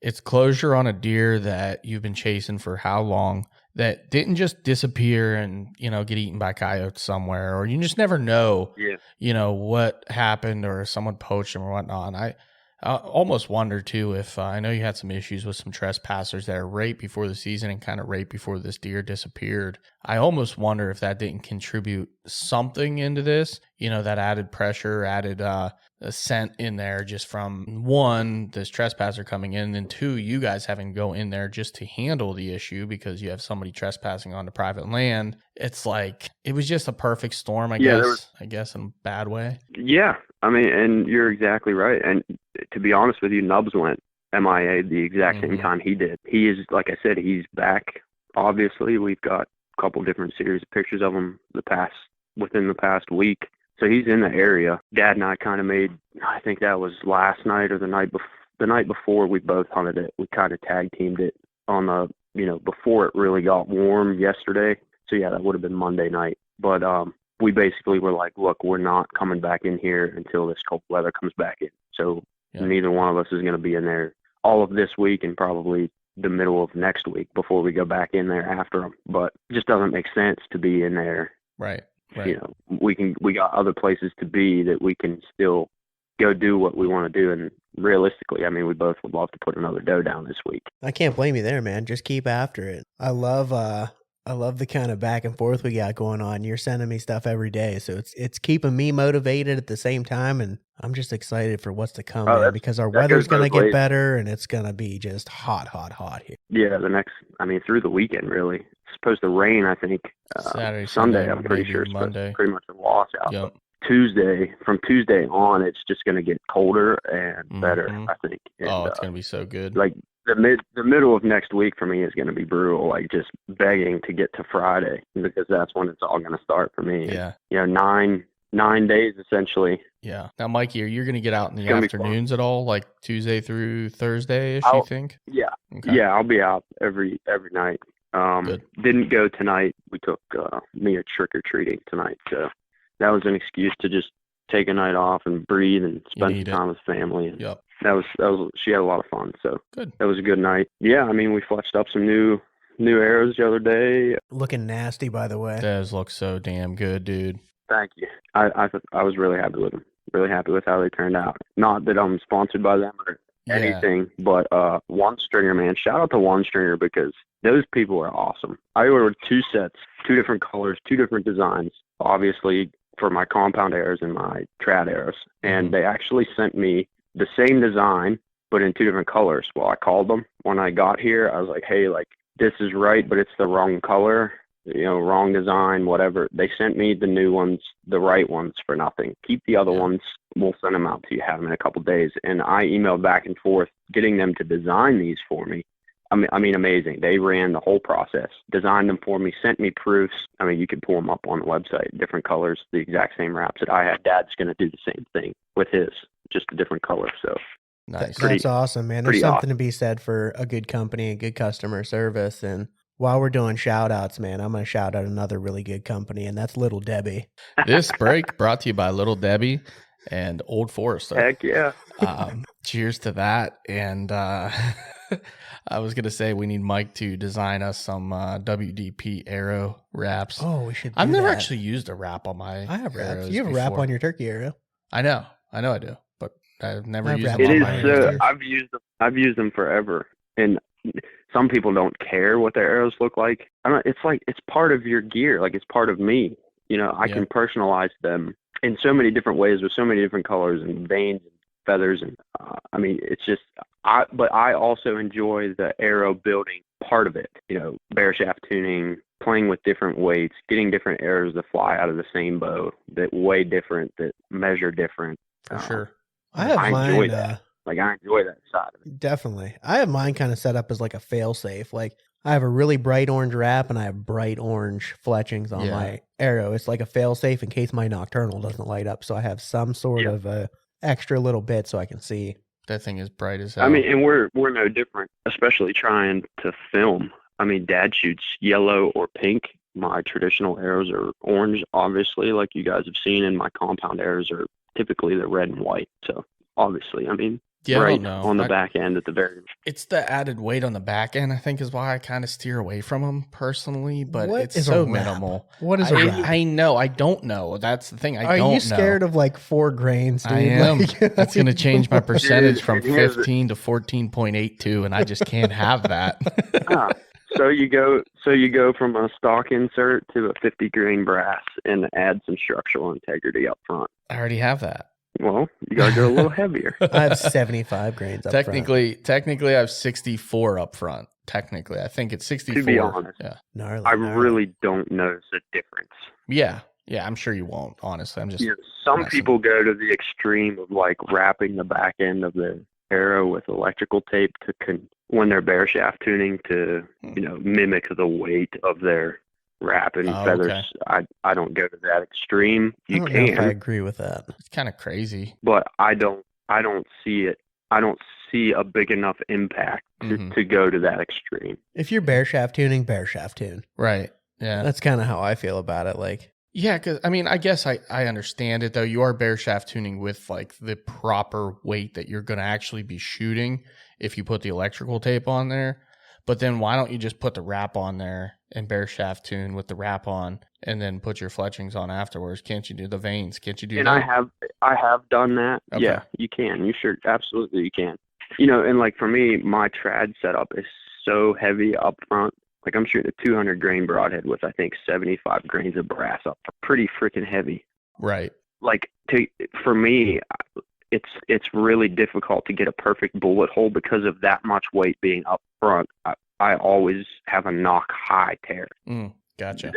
it's closure on a deer that you've been chasing for how long, that didn't just disappear and get eaten by coyotes somewhere, or you just never know, what happened, or someone poached him or whatnot. And I almost wonder too if I know you had some issues with some trespassers there right before the season and kind of right before this deer disappeared. I almost wonder if that didn't contribute something into this, that added pressure, added a scent in there just from one, this trespasser coming in, and two, you guys having to go in there just to handle the issue because you have somebody trespassing onto private land. It's like, it was just a perfect storm, I guess in a bad way. Yeah. I mean, and you're exactly right. And to be honest with you, Nubs went MIA the exact same time he did. He is, like I said, he's back. Obviously, we've got a couple different series of pictures of him within the past week. So he's in the area. Dad and I kind of made, I think that was last night or the night before we both hunted it. We kind of tag teamed it on before it really got warm yesterday. So yeah, that would have been Monday night. But we basically were like, look, we're not coming back in here until this cold weather comes back in. So neither one of us is going to be in there all of this week and probably the middle of next week before we go back in there after them. But it just doesn't make sense to be in there. Right. We got other places to be that we can still go do what we want to do. And realistically, I mean, we both would love to put another doe down this week. I can't blame you there, man. Just keep after it. I love I love the kind of back and forth we got going on. You're sending me stuff every day, so it's keeping me motivated at the same time, and I'm just excited for what's to come, Oh, man, because our that weather's goes gonna both get ways. better, and it's gonna be just hot here. Yeah, through the weekend, really. It's supposed to rain, I think, Saturday, Sunday, I'm pretty maybe sure. It's supposed to Monday. be pretty much a washout. Yep. From Tuesday on, it's just going to get colder and better, Mhm. I think. And, Oh, it's gonna be so good. like the middle of next week for me is going to be brutal, like just begging to get to Friday because that's when it's all going to start for me. Yeah. You know, 9 days essentially. Yeah. Now, Mikey, are you going to get out in the It's gonna be fun. afternoons at all, like Tuesday through Thursday-ish, you I'll- think? Yeah. Okay. Yeah, I'll be out every night. Good. Didn't go tonight. We took Mia trick-or-treating tonight, so that was an excuse to just take a night off and breathe and spend some need it. time with family. And Yep. that was she had a lot of fun, so Good. that was a good night. Yeah, I mean we fletched up some new arrows the other day. Looking nasty, by the way. Those look so damn good, dude. Thank you. I was really happy with them. Really happy with how they turned out. Not that I'm sponsored by them or Yeah. anything, but One Stringer, man, shout out to One Stringer because those people are awesome. I ordered 2 sets, 2 different colors, 2 different designs, obviously for my compound arrows and my trad arrows, and they actually sent me the same design but in 2 different colors. Well, I called them when I got here. I was like, hey, like this is right, but it's the wrong color, you know, wrong design, whatever. They sent me the new ones, the right ones for nothing. Keep the other ones. We'll send them out to you. Have them in a couple days. And I emailed back and forth, getting them to design these for me. I mean, amazing. They ran the whole process, designed them for me, sent me proofs. I mean, you can pull them up on the website, different colors, the exact same wraps that I had. Dad's going to do the same thing with his, just a different color. So Nice. That's awesome, man. There's pretty something to be said for a good company and good customer service. And while we're doing shout outs, man, I'm going to shout out another really good company, and that's Little Debbie. This break brought to you by Little Debbie and Old Forester. heck yeah. Cheers to that. And I was going to say we need Mike to design us some WDP arrow wraps. Oh, we should do I've never that. actually used a wrap on my I have wraps. arrows You have a wrap before. on your turkey arrow. I know I do, but I've never I have used wrap them It on is. my arrows. arrows. I've used them forever, and some people don't care what their arrows look like. I don't. It's like it's part of your gear. Like it's part of me. You know, I can personalize them in so many different ways with so many different colors and veins and feathers, and I mean, it's just. But I also enjoy the arrow building part of it. You know, bear shaft tuning, playing with different weights, getting different arrows to fly out of the same bow that weigh different, that measure different. For sure. I have I mine. enjoy that. Like I enjoy that side of it. Definitely. I have mine kind of set up as like a fail safe. Like I have a really bright orange wrap and I have bright orange fletchings on my arrow. It's like a fail safe in case my nocturnal doesn't light up. So I have some sort of a extra little bit so I can see. That thing is bright as hell. I mean, and we're no different, especially trying to film. I mean, Dad shoots yellow or pink. My traditional arrows are orange, obviously, like you guys have seen, and my compound arrows are typically the red and white. So obviously, I mean, I right don't know. on the back end at the very. It's the added weight on the back end, I think, is why I kind of steer away from them personally. But What it's is a so wrap? minimal. What is a wrap? I know. I don't know. That's the thing. I Are don't you scared know. of like 4 grains, dude? I am. Like- That's going to change my percentage Dude, from and here's the- 15 to 14.82, and I just can't have that. So you go from a stock insert to a 50 grain brass and add some structural integrity up front. I already have that. Well, you gotta go a little heavier. I have 75 grains up front. Technically, I have 64 up front. Technically, I think it's 64. To be honest, Yeah. Gnarly, I gnarly. really don't notice a difference. Yeah. I'm sure you won't. Honestly, I'm just. You know, some messing. people go to the extreme of like wrapping the back end of the arrow with electrical tape when they're bear shaft tuning to mimic the weight of their wrap and Oh, feathers. okay. I don't go to that extreme. I You don't know if I can, agree with that. It's kind of crazy. but I don't see it. I don't see a big enough impact to go to that extreme. If you're bear shaft tuning, bear shaft tune. Right. Yeah. That's kind of how I feel about it. Like, Yeah, because I mean, I guess I understand it though. You are bear shaft tuning with like the proper weight that you're going to actually be shooting if you put the electrical tape on there. But then why don't you just put the wrap on there and bear shaft tune with the wrap on, and then put your fletchings on afterwards? Can't you do the veins? Can't you do And that? I have done that. Okay. Yeah, you can. You sure, absolutely, you can. And like for me, my trad setup is so heavy up front Like I'm shooting a 200 grain broadhead with I think 75 grains of brass up. Pretty freaking heavy. Right. Like for me, it's really difficult to get a perfect bullet hole because of that much weight being up front. I always have a knock high tear. Gotcha.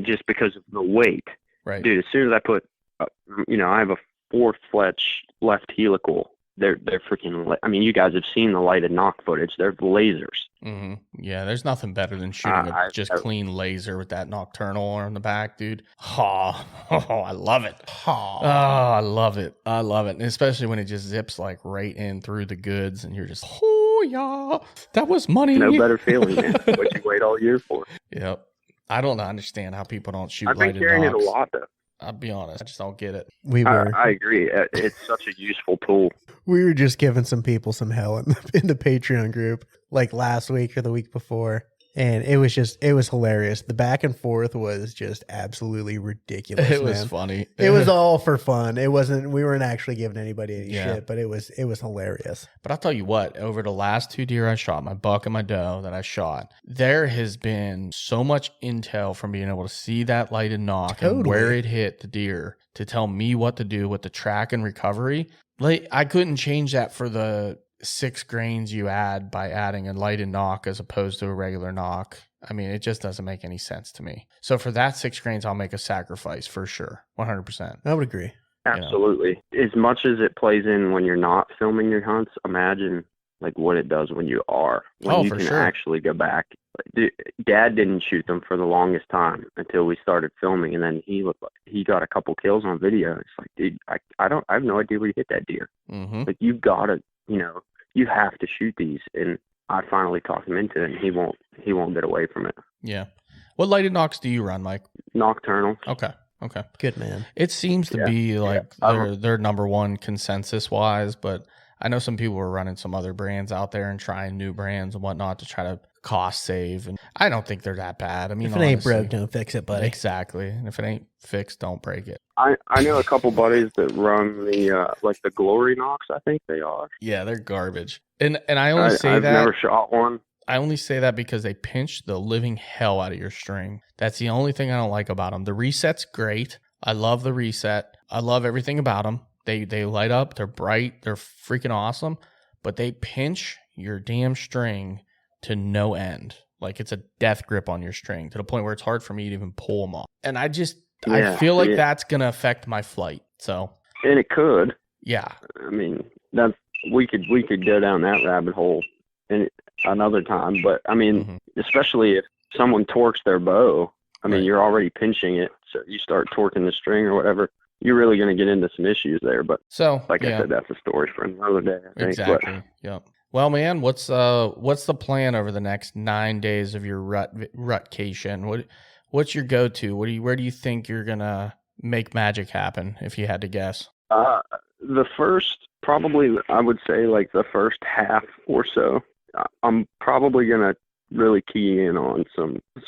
Just because of the weight. Right. Dude, as soon as I put, I have a 4-fletch left helical. They're freaking. You guys have seen the lighted knock footage. They're lasers. Mm-hmm. Yeah, there's nothing better than shooting a clean laser with that nocturnal on the back, dude. Oh, I love it. Oh, I love it. I love it. And especially when it just zips like right in through the goods and you're just, oh, yeah, that was money. No better feeling, man. What you wait all year for. Yep. I don't understand how people don't shoot I've been lighted carrying knocks. it a lot, though. I'll be honest. I just don't get it. I agree. It's such a useful tool. We were just giving some people some hell in the Patreon group like last week or the week before. And it was hilarious. The back and forth was just absolutely ridiculous. It was funny. It was all for fun. We weren't actually giving anybody any shit, but it was hilarious. But I'll tell you what, over the last 2 deer I shot, my buck and my doe that I shot, there has been so much intel from being able to see that lighted knock and where it hit the deer to tell me what to do with the track and recovery. Like, I couldn't change that for the 6 grains you add by adding a lighted knock as opposed to a regular knock. I mean, it just doesn't make any sense to me. So for that 6 grains, I'll make a sacrifice for sure. 100%. I would agree. Absolutely. As much as it plays in when you're not filming your hunts, imagine like what it does when you are. When you can actually go back. Dude, Dad didn't shoot them for the longest time until we started filming, and then he got a couple kills on video. It's like, dude, I have no idea where you hit that deer. Mm-hmm. Like, you've got to, you have to shoot these. And I finally talked him into it, and he won't get away from it. Yeah. What lighted knocks do you run, Mike? Nocturnal. Okay. Good, man. It seems to be like their number one consensus wise, but I know some people are running some other brands out there and trying new brands and whatnot to try to cost save. And I don't think they're that bad. I mean, if it ain't broke, don't fix it, buddy. Exactly. And if it ain't fixed, don't break it. I know a couple buddies that run the Glory Knocks, I think they are. Yeah, they're garbage. And I only say I've that. never shot one. I only say that because they pinch the living hell out of your string. That's the only thing I don't like about them. The reset's great. I love the reset. I love everything about them. They light up. They're bright. They're freaking awesome. But they pinch your damn string to no end. Like it's a death grip on your string to the point where it's hard for me to even pull them off. And I feel like that's going to affect my flight. So. And it could. Yeah. I mean, we could go down that rabbit hole another time. But I mean, especially if someone torques their bow, I mean, you're already pinching it. So you start torquing the string or whatever, you're really going to get into some issues there. But I said, that's a story for another day, I think. Exactly. Yep. Well, man, what's the plan over the next 9 days of your rutcation? What's your go-to? Where do you think you're going to make magic happen, if you had to guess? The first, probably, I would say like the first half or so, I'm probably going to really key in on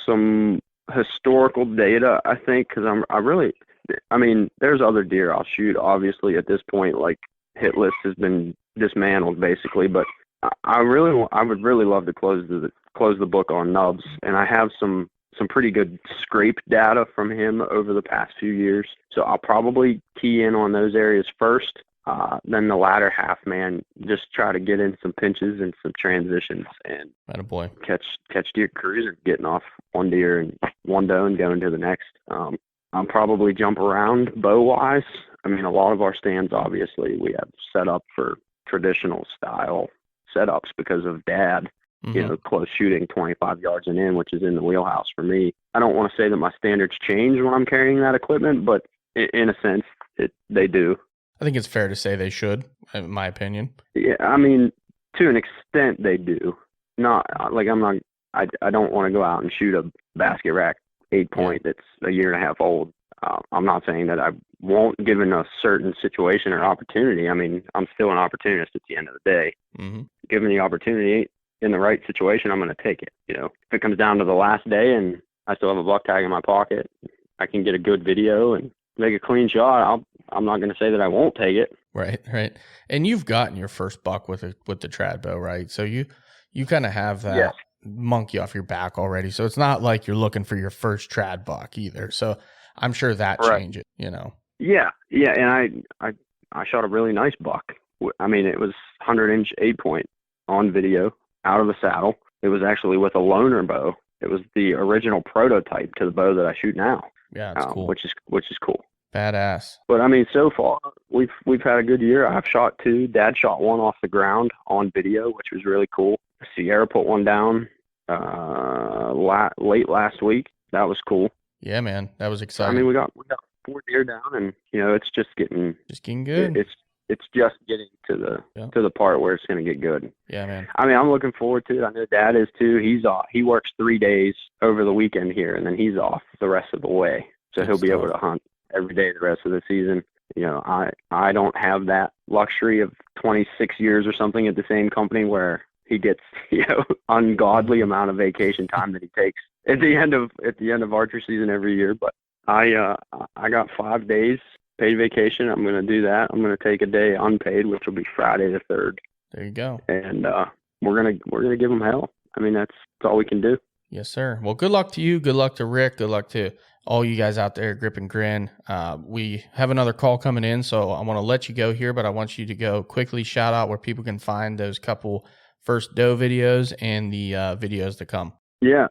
some historical data, I think, because I mean, there's other deer I'll shoot. Obviously, at this point, like hit list has been dismantled basically, but I would really love to close the book on Nubs, and I have some pretty good scrape data from him over the past few years. So I'll probably key in on those areas first. Then the latter half, man, just try to get in some pinches and some transitions and catch deer cruising, getting off one deer and one doe and going to the next. I'll probably jump around bow-wise. I mean, a lot of our stands, obviously, we have set up for traditional style setups because of Dad, close shooting 25 yards and in, which is in the wheelhouse for me. I don't want to say that my standards change when I'm carrying that equipment, but in a sense, they do. I think it's fair to say they should, in my opinion. Yeah, I mean, to an extent, they do. Not like I don't want to go out and shoot a basket rack 8-point that's a year and a half old. I'm not saying that I won't, given a certain situation or opportunity. I mean, I'm still an opportunist at the end of the day. Mm-hmm. Given the opportunity in the right situation, I'm going to take it. If it comes down to the last day and I still have a buck tag in my pocket, I can get a good video and make a clean shot, I'm not going to say that I won't take it. Right. And you've gotten your first buck with the trad bow, right? So you kind of have that monkey off your back already. So it's not like you're looking for your first trad buck either. So I'm sure that Right. changed it, you know. Yeah, and I shot a really nice buck. I mean, it was 100-inch 8-point on video out of the saddle. It was actually with a loner bow. It was the original prototype to the bow that I shoot now. Yeah, it's cool. Which is cool. Badass. But I mean, so far we've had a good year. I've shot 2. Dad shot 1 off the ground on video, which was really cool. Sierra put 1 down late last week. That was cool. Yeah, man, that was I exciting. mean, we got 4 deer down, and it's just getting good. It's just getting to the part where it's going to get good. Yeah, man. I mean, I'm looking forward to it. I know Dad is too. He's off. He works 3 days over the weekend here, and then he's off the rest of the way. So Good he'll be stuff. able to hunt every day the rest of the season. I don't have that luxury of 26 years or something at the same company where he gets ungodly amount of vacation time that he takes at the end of archery season every year. But I got 5 days paid vacation. I'm going to do that. I'm going to take a day unpaid, which will be Friday the 3rd. There you go. And we're gonna give them hell. I mean, that's all we can do. Yes, sir. Well, good luck to you. Good luck to Rick. Good luck to all you guys out there, Grip and Grin. We have another call coming in, so I want to let you go here, but I want you to go quickly shout out where people can find those couple first doe videos and the videos to come. Yeah,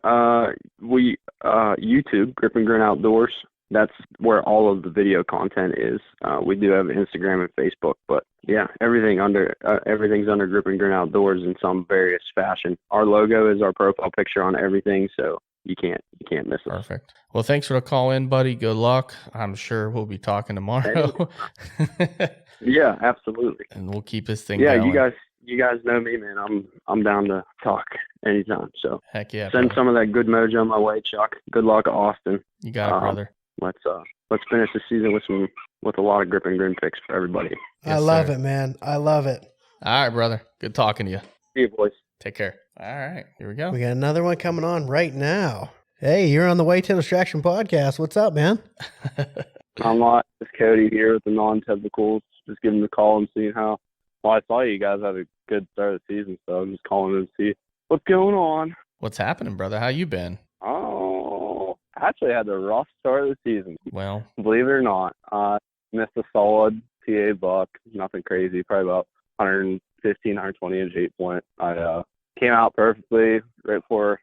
we YouTube, Grip and Grin Outdoors. That's where all of the video content is. We do have Instagram and Facebook, but yeah, everything's under Grip and Grin Outdoors in some various fashion. Our logo is our profile picture on everything, so you can't miss us. Perfect. Well, thanks for the call in, buddy. Good luck. I'm sure we'll be talking tomorrow. Yeah, absolutely. And we'll keep this thing Yeah, going. you guys know me, man. I'm down to talk anytime. So Heck yeah. send brother. some of that good mojo my way, Chuck. Good luck, Austin. You got it, brother. Let's finish the season with a lot of Grip and Grin picks for everybody. I Yes, love sir. it, man. I love it. All right, brother. Good talking to you. See you, boys. Take care. All right. Here we go. We got another one coming on right now. Hey, you're on the Way to Distraction podcast. What's up, man? I'm not. It's Cody here with the non-typicals. Just giving the call and seeing how. Well, I saw you guys had a good start of the season, so I'm just calling in to see what's going on. What's happening, brother? How you been? Oh, I actually had a rough start of the season. Well, Believe it or not, missed a solid PA buck. Nothing crazy. Probably about 115, 120 inch 8-point. I came out perfectly right before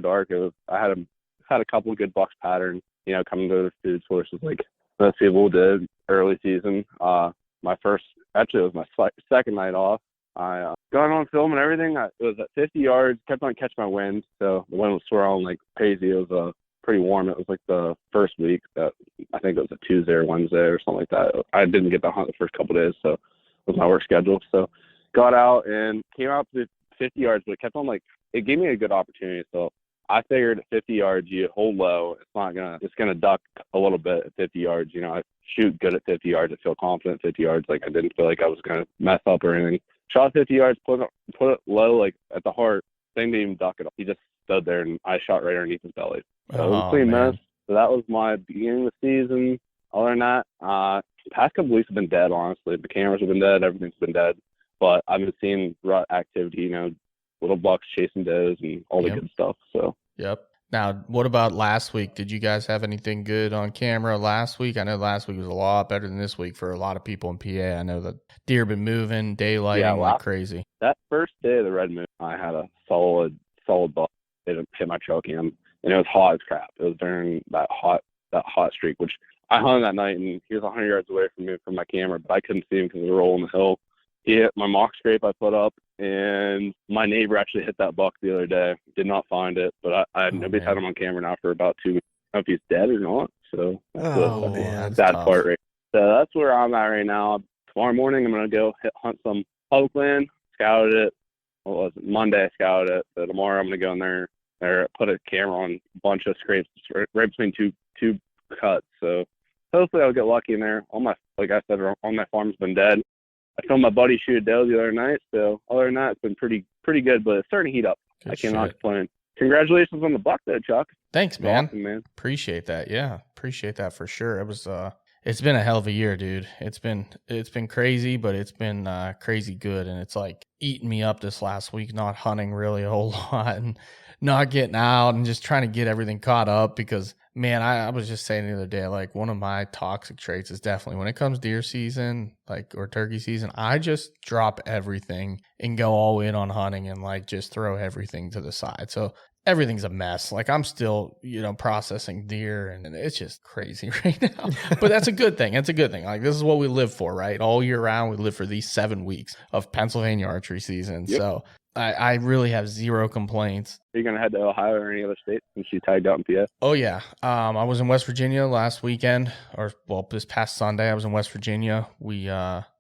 dark. I had a couple of good bucks pattern. Coming to the food sources like most people did early season. It was my second night off. I got on film and everything. It was at 50 yards. Kept on catching my wind, so the wind was swirling like crazy. It was pretty warm. It was like the first week. That I think it was a Tuesday or Wednesday or something like that. I didn't get to hunt the first couple of days, so it was my work schedule. So got out and came out to 50 yards, but it kept on it gave me a good opportunity. So I figured at 50 yards, you hold low. It's gonna duck a little bit at 50 yards. I shoot good at 50 yards. I feel confident at 50 yards. Like I didn't feel like I was gonna mess up or anything. Shot 50 yards, put it low, like at the heart. Thing didn't even duck it. He just stood there, and I shot right underneath his belly. So it was a clean miss. So that was my beginning of the season. Other than that, the past couple weeks have been dead, honestly. The cameras have been dead. Everything's been dead. But I've been seeing rut activity, little bucks chasing does and all the good stuff. So. Yep. Now, what about last week? Did you guys have anything good on camera last week? I know last week was a lot better than this week for a lot of people in PA. I know the deer been moving, daylighting like crazy. That first day of the red moon, I had a solid buck. It hit my trail cam, and it was hot as crap. It was during that hot streak, which I hung that night, and he was 100 yards away from me from my camera, but I couldn't see him because we were rolling the hill. He hit my mock scrape I put up, and my neighbor actually hit that buck the other day. Did not find it, but nobody's had him on camera now for about 2 weeks. I don't know if he's dead or not. So that's that part right. So that's where I'm at right now. Tomorrow morning, I'm gonna go hunt some public land. Scouted it. What was it? Monday I scouted it. So tomorrow I'm gonna go in there, put a camera on a bunch of scrapes right between two cuts. So hopefully I'll get lucky in there. Like I said, all my farm's been dead. I filmed my buddy shoot a doe the other night, so other than that, it's been pretty good, but it's starting to heat up. I cannot complain. Congratulations on the buck, though, Chuck. Thanks, man. Awesome, man. Appreciate that. Yeah, appreciate that for sure. It it's been a hell of a year, dude. It's been crazy, but it's been crazy good. And it's like eating me up this last week, not hunting really a whole lot and not getting out and just trying to get everything caught up because, man, I was just saying the other day, like one of my toxic traits is definitely when it comes deer season, like, or turkey season, I just drop everything and go all in on hunting and like just throw everything to the side. So everything's a mess. Like I'm still, processing deer and it's just crazy right now, but that's a good thing. It's a good thing. Like this is what we live for, right? All year round, we live for these 7 weeks of Pennsylvania archery season. Yep. So I really have zero complaints. Are you going to head to Ohio or any other state since you tagged out in PA? Oh, yeah. I was in West Virginia last weekend, this past Sunday. I was in West Virginia. We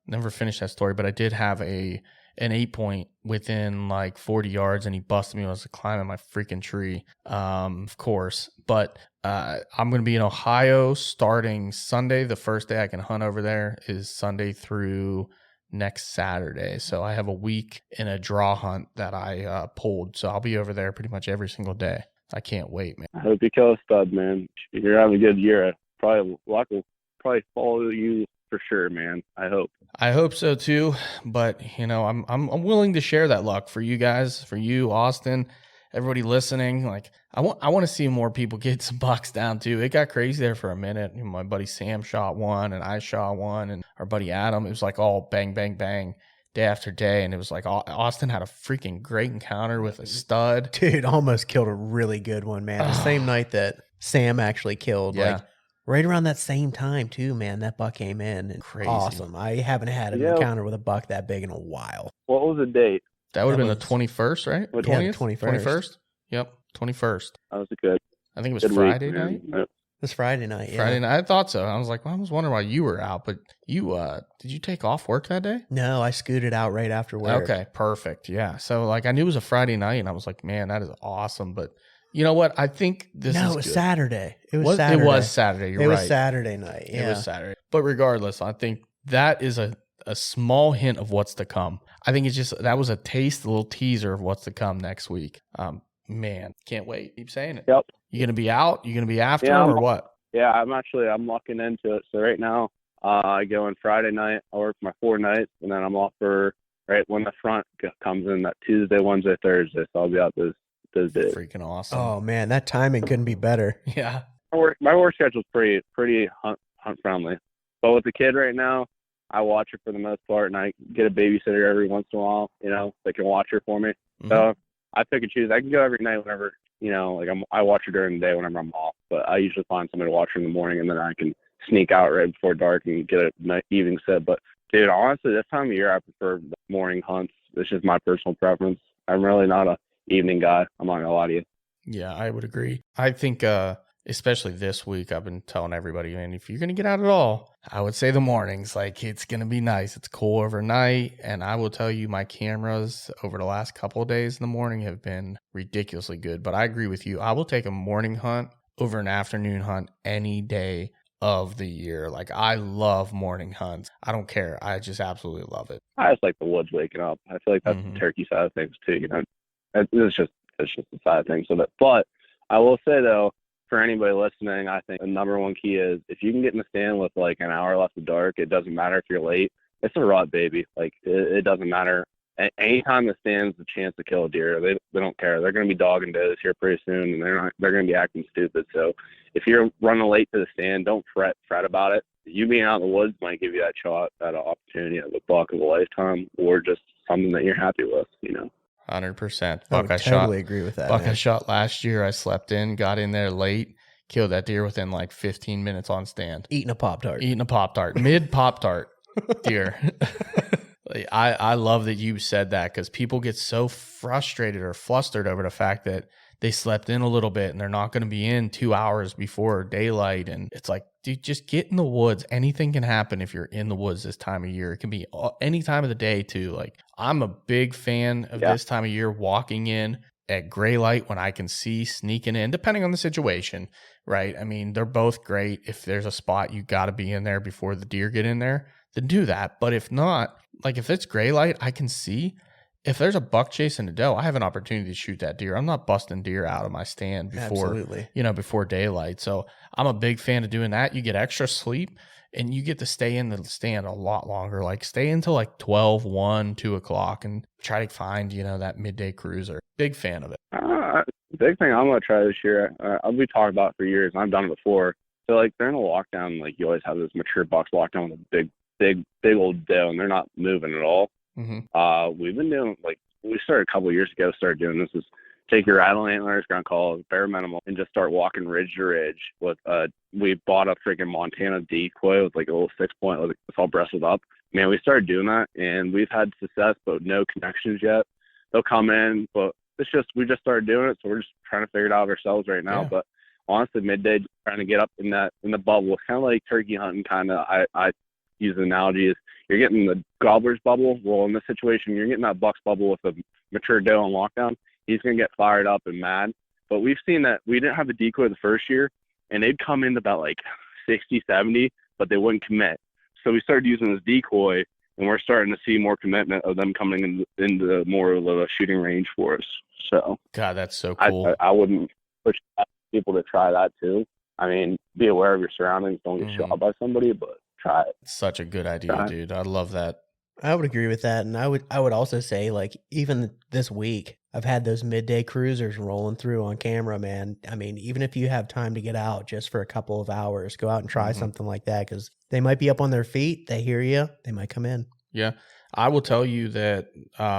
never finished that story, but I did have an 8-point within like 40 yards, and he busted me when I was climbing my freaking tree, of course. But I'm going to be in Ohio starting Sunday. The first day I can hunt over there is Sunday through next Saturday. So I have a week in a draw hunt that I pulled. So I'll be over there pretty much every single day. I can't wait, man. I hope you kill a stud, man. You're having a good year. Luck will probably follow you for sure, man. I hope so too. But I'm willing to share that luck for you guys, for you, Austin, everybody listening. Like I want to see more people get some bucks down too. It got crazy there for a minute. My buddy Sam shot one and I shot one and our buddy Adam, it was like all bang, bang, bang day after day. And it was like Austin had a freaking great encounter with a stud. Dude, almost killed a really good one, man. The same night that Sam actually killed. Yeah. Like right around that same time too, man. That buck came in and Crazy. Awesome. I haven't had an encounter with a buck that big in a while. What was the date? That would have been the 21st, right? What, 20th? 21st. Yep, 21st. That was good. I think it was Friday night. It was Friday night, yeah. Friday night. I thought so. I was like, well, I was wondering why you were out, but you, did you take off work that day? No, I scooted out right after work. Okay, perfect. Yeah. So like I knew it was a Friday night and I was like, man, that is awesome. But you know what? I think this is No, it was good. Saturday. It was Saturday. It was Saturday. You're right. It was Saturday night. Yeah. It was Saturday. But regardless, I think that is a small hint of what's to come. I think it's just, that was a little teaser of what's to come next week. Man, can't wait. Keep saying it. Yep. You going to be out? You going to be after him or what? Yeah, I'm locking into it. So right now, I go in Friday night. I work my 4 nights, and then I'm off for right when the front comes in that Tuesday, Wednesday, Thursday. So I'll be out those days. Freaking awesome. Oh man, that timing couldn't be better. Yeah. My work schedule's pretty hunt friendly, but with the kid right now, I watch her for the most part, and I get a babysitter every once in a while. That can watch her for me. Mm-hmm. So I pick and choose. I can go every night whenever. I watch her during the day whenever I'm off, but I usually find somebody to watch her in the morning, and then I can sneak out right before dark and get a night evening set. But dude, honestly, this time of year I prefer the morning hunts. It's just my personal preference. I'm really not a evening guy. I'm not gonna lie to you. Yeah, I would agree. I think especially this week, I've been telling everybody, man, if you're gonna get out at all, I would say the mornings. Like it's gonna be nice. It's cool overnight, and I will tell you, my cameras over the last couple of days in the morning have been ridiculously good. But I agree with you. I will take a morning hunt over an afternoon hunt any day of the year. Like I love morning hunts. I don't care. I just absolutely love it. I just like the woods waking up. I feel like that's the turkey side of things too. It's just the side of things. But I will say though, for anybody listening, I think the number one key is if you can get in the stand with like an hour left of dark, it doesn't matter if you're late. It's a rut, baby. Like it doesn't matter. Anytime the stand's a chance to kill a deer, they don't care. They're going to be dogging does here pretty soon, and they're going to be acting stupid. So if you're running late to the stand, don't fret about it. You being out in the woods might give you that shot, that opportunity of a buck of a lifetime, or just something that you're happy with. 100%. I totally agree with that. Buck I shot last year. I slept in, got in there late, killed that deer within like 15 minutes on stand. Eating a Pop-Tart. Mid Pop-Tart deer. I love that you said that because people get so frustrated or flustered over the fact that they slept in a little bit and they're not going to be in 2 hours before daylight. And it's like, dude, just get in the woods. Anything can happen if you're in the woods this time of year. It can be any time of the day too. Like I'm a big fan of this time of year, walking in at gray light when I can see sneaking in, depending on the situation, right? I mean, they're both great. If there's a spot you got to be in there before the deer get in there, then do that. But if not, like if it's gray light, I can see. If there's a buck chasing a doe, I have an opportunity to shoot that deer. I'm not busting deer out of my stand before daylight. So I'm a big fan of doing that. You get extra sleep and you get to stay in the stand a lot longer. Like stay until like 12, 1, 2 o'clock and try to find, that midday cruiser. Big fan of it. Big thing I'm going to try this year, I've been talking about it for years, and I've done it before. So, like, during a lockdown, like, you always have this mature bucks lockdown with a big old doe, and they're not moving at all. We've been doing, like, we started a couple of years ago, started doing this is take your rattle antlers, ground calls, bare minimal, and just start walking ridge to ridge with, we bought a freaking Montana decoy with, like, a little 6-point, like, it's all breasted up. Man, we started doing that, and we've had success, but no connections yet. They'll come in, but we just started doing it, so we're just trying to figure it out ourselves right now. Yeah. But honestly, midday, trying to get up in the bubble, it's kind of like turkey hunting. Kind of, I use the analogy is you're getting the gobbler's bubble. Well, in this situation, you're getting that buck's bubble with a mature doe on lockdown. He's gonna get fired up and mad. But we've seen that we didn't have a decoy the first year, and they'd come in about like 60, 70, but they wouldn't commit. So we started using this decoy. And we're starting to see more commitment of them coming into more of a shooting range for us. So, God, that's so cool. I wouldn't push people to try that too. I mean, be aware of your surroundings. Don't get shot by somebody, but try it. Such a good idea, dude. I love that. I would agree with that. And I would also say, like, even this week, I've had those midday cruisers rolling through on camera, man. I mean, even if you have time to get out just for a couple of hours, go out and try something like that, because they might be up on their feet. They hear you. They might come in. Yeah. I will tell you that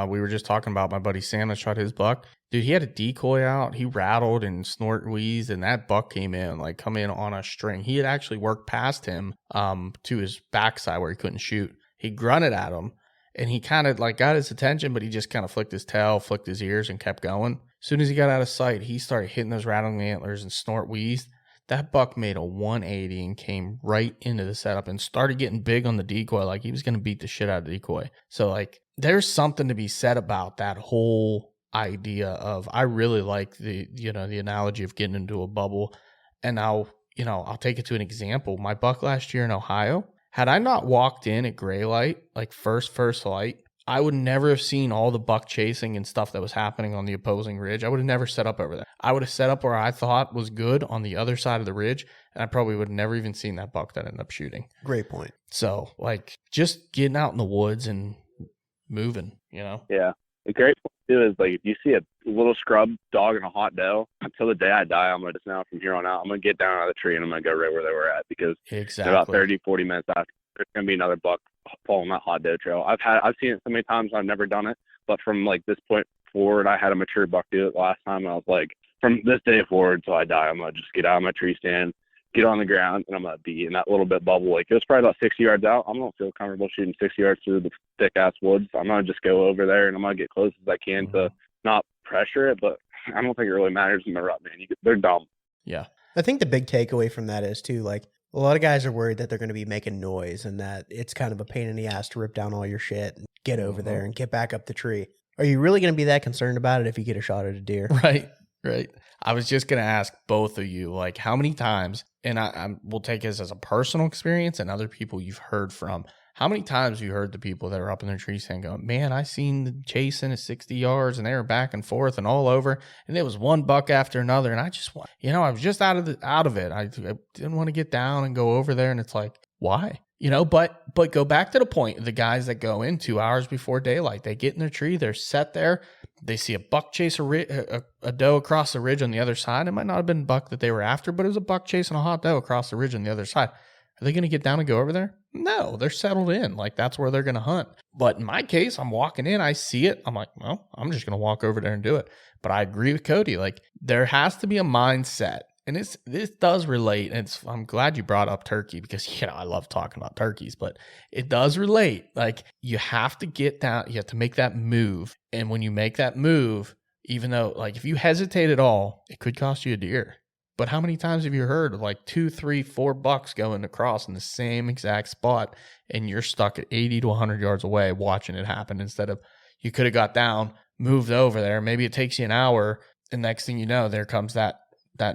we were just talking about my buddy Sam that shot his buck. Dude, he had a decoy out. He rattled and snort wheezed, and that buck came in, like come in on a string. He had actually worked past him to his backside where he couldn't shoot. He grunted at him, and he kind of like got his attention, but he just kind of flicked his tail, flicked his ears, and kept going. As soon as he got out of sight, he started hitting those rattling antlers and snort wheezed. That buck made a 180 and came right into the setup and started getting big on the decoy, like he was going to beat the shit out of the decoy. So, like, there's something to be said about that whole idea of, I really like the analogy of getting into a bubble. And I'll take it to an example. My buck last year in Ohio, had I not walked in at gray light, like first light, I would never have seen all the buck chasing and stuff that was happening on the opposing ridge. I would have never set up over there. I would have set up where I thought was good on the other side of the ridge, and I probably would have never even seen that buck that ended up shooting. Great point. So, like, just getting out in the woods and moving, Yeah. The great point, too, is, like, if you see a little scrub dog in a hot doe, until the day I die, I'm going to, now from here on out, I'm going to get down out of the tree and I'm going to go right where they were at, because about 30, 40 minutes after, there's going to be another buck following that hot doe trail. I've seen it so many times, I've never done it, but from like this point forward, I had a mature buck do it last time, and I was like, from this day forward till I die, I'm gonna just get out of my tree stand, get on the ground, and I'm gonna be in that little bit bubble. Like, it was probably about 60 yards out. I'm gonna feel comfortable shooting 60 yards through the thick ass woods. I'm gonna just go over there and I'm gonna get close as I can to not pressure it, but I don't think it really matters in the rut, man. They're dumb. Yeah. I think the big takeaway from that is too, like, a lot of guys are worried that they're going to be making noise and that it's kind of a pain in the ass to rip down all your shit and get over there and get back up the tree. Are you really going to be that concerned about it if you get a shot at a deer? Right. I was just going to ask both of you, like, how many times, and I will take this as a personal experience and other people you've heard from, how many times have you heard the people that are up in their tree stand going, man, I seen the chasing at 60 yards and they were back and forth and all over, and there was one buck after another, and I just want, I was just out of it. I didn't want to get down and go over there, and it's like, why? But go back to the point, the guys that go in 2 hours before daylight, they get in their tree, they're set there, they see a buck chase a doe across the ridge on the other side. It might not have been a buck that they were after, but it was a buck chasing a hot doe across the ridge on the other side. Are they going to get down and go over there? No, they're settled in. Like, that's where they're going to hunt. But in my case, I'm walking in, I see it. I'm like, well, I'm just going to walk over there and do it. But I agree with Cody. Like, there has to be a mindset. And this does relate. And I'm glad you brought up turkey, because, I love talking about turkeys, but it does relate. Like, you have to get down. You have to make that move. And when you make that move, even though, like, if you hesitate at all, it could cost you a deer. But how many times have you heard of like 2, 3, 4 bucks going across in the same exact spot, and you're stuck at 80 to 100 yards away watching it happen, instead of you could have got down, moved over there. Maybe it takes you an hour, and next thing you know, there comes that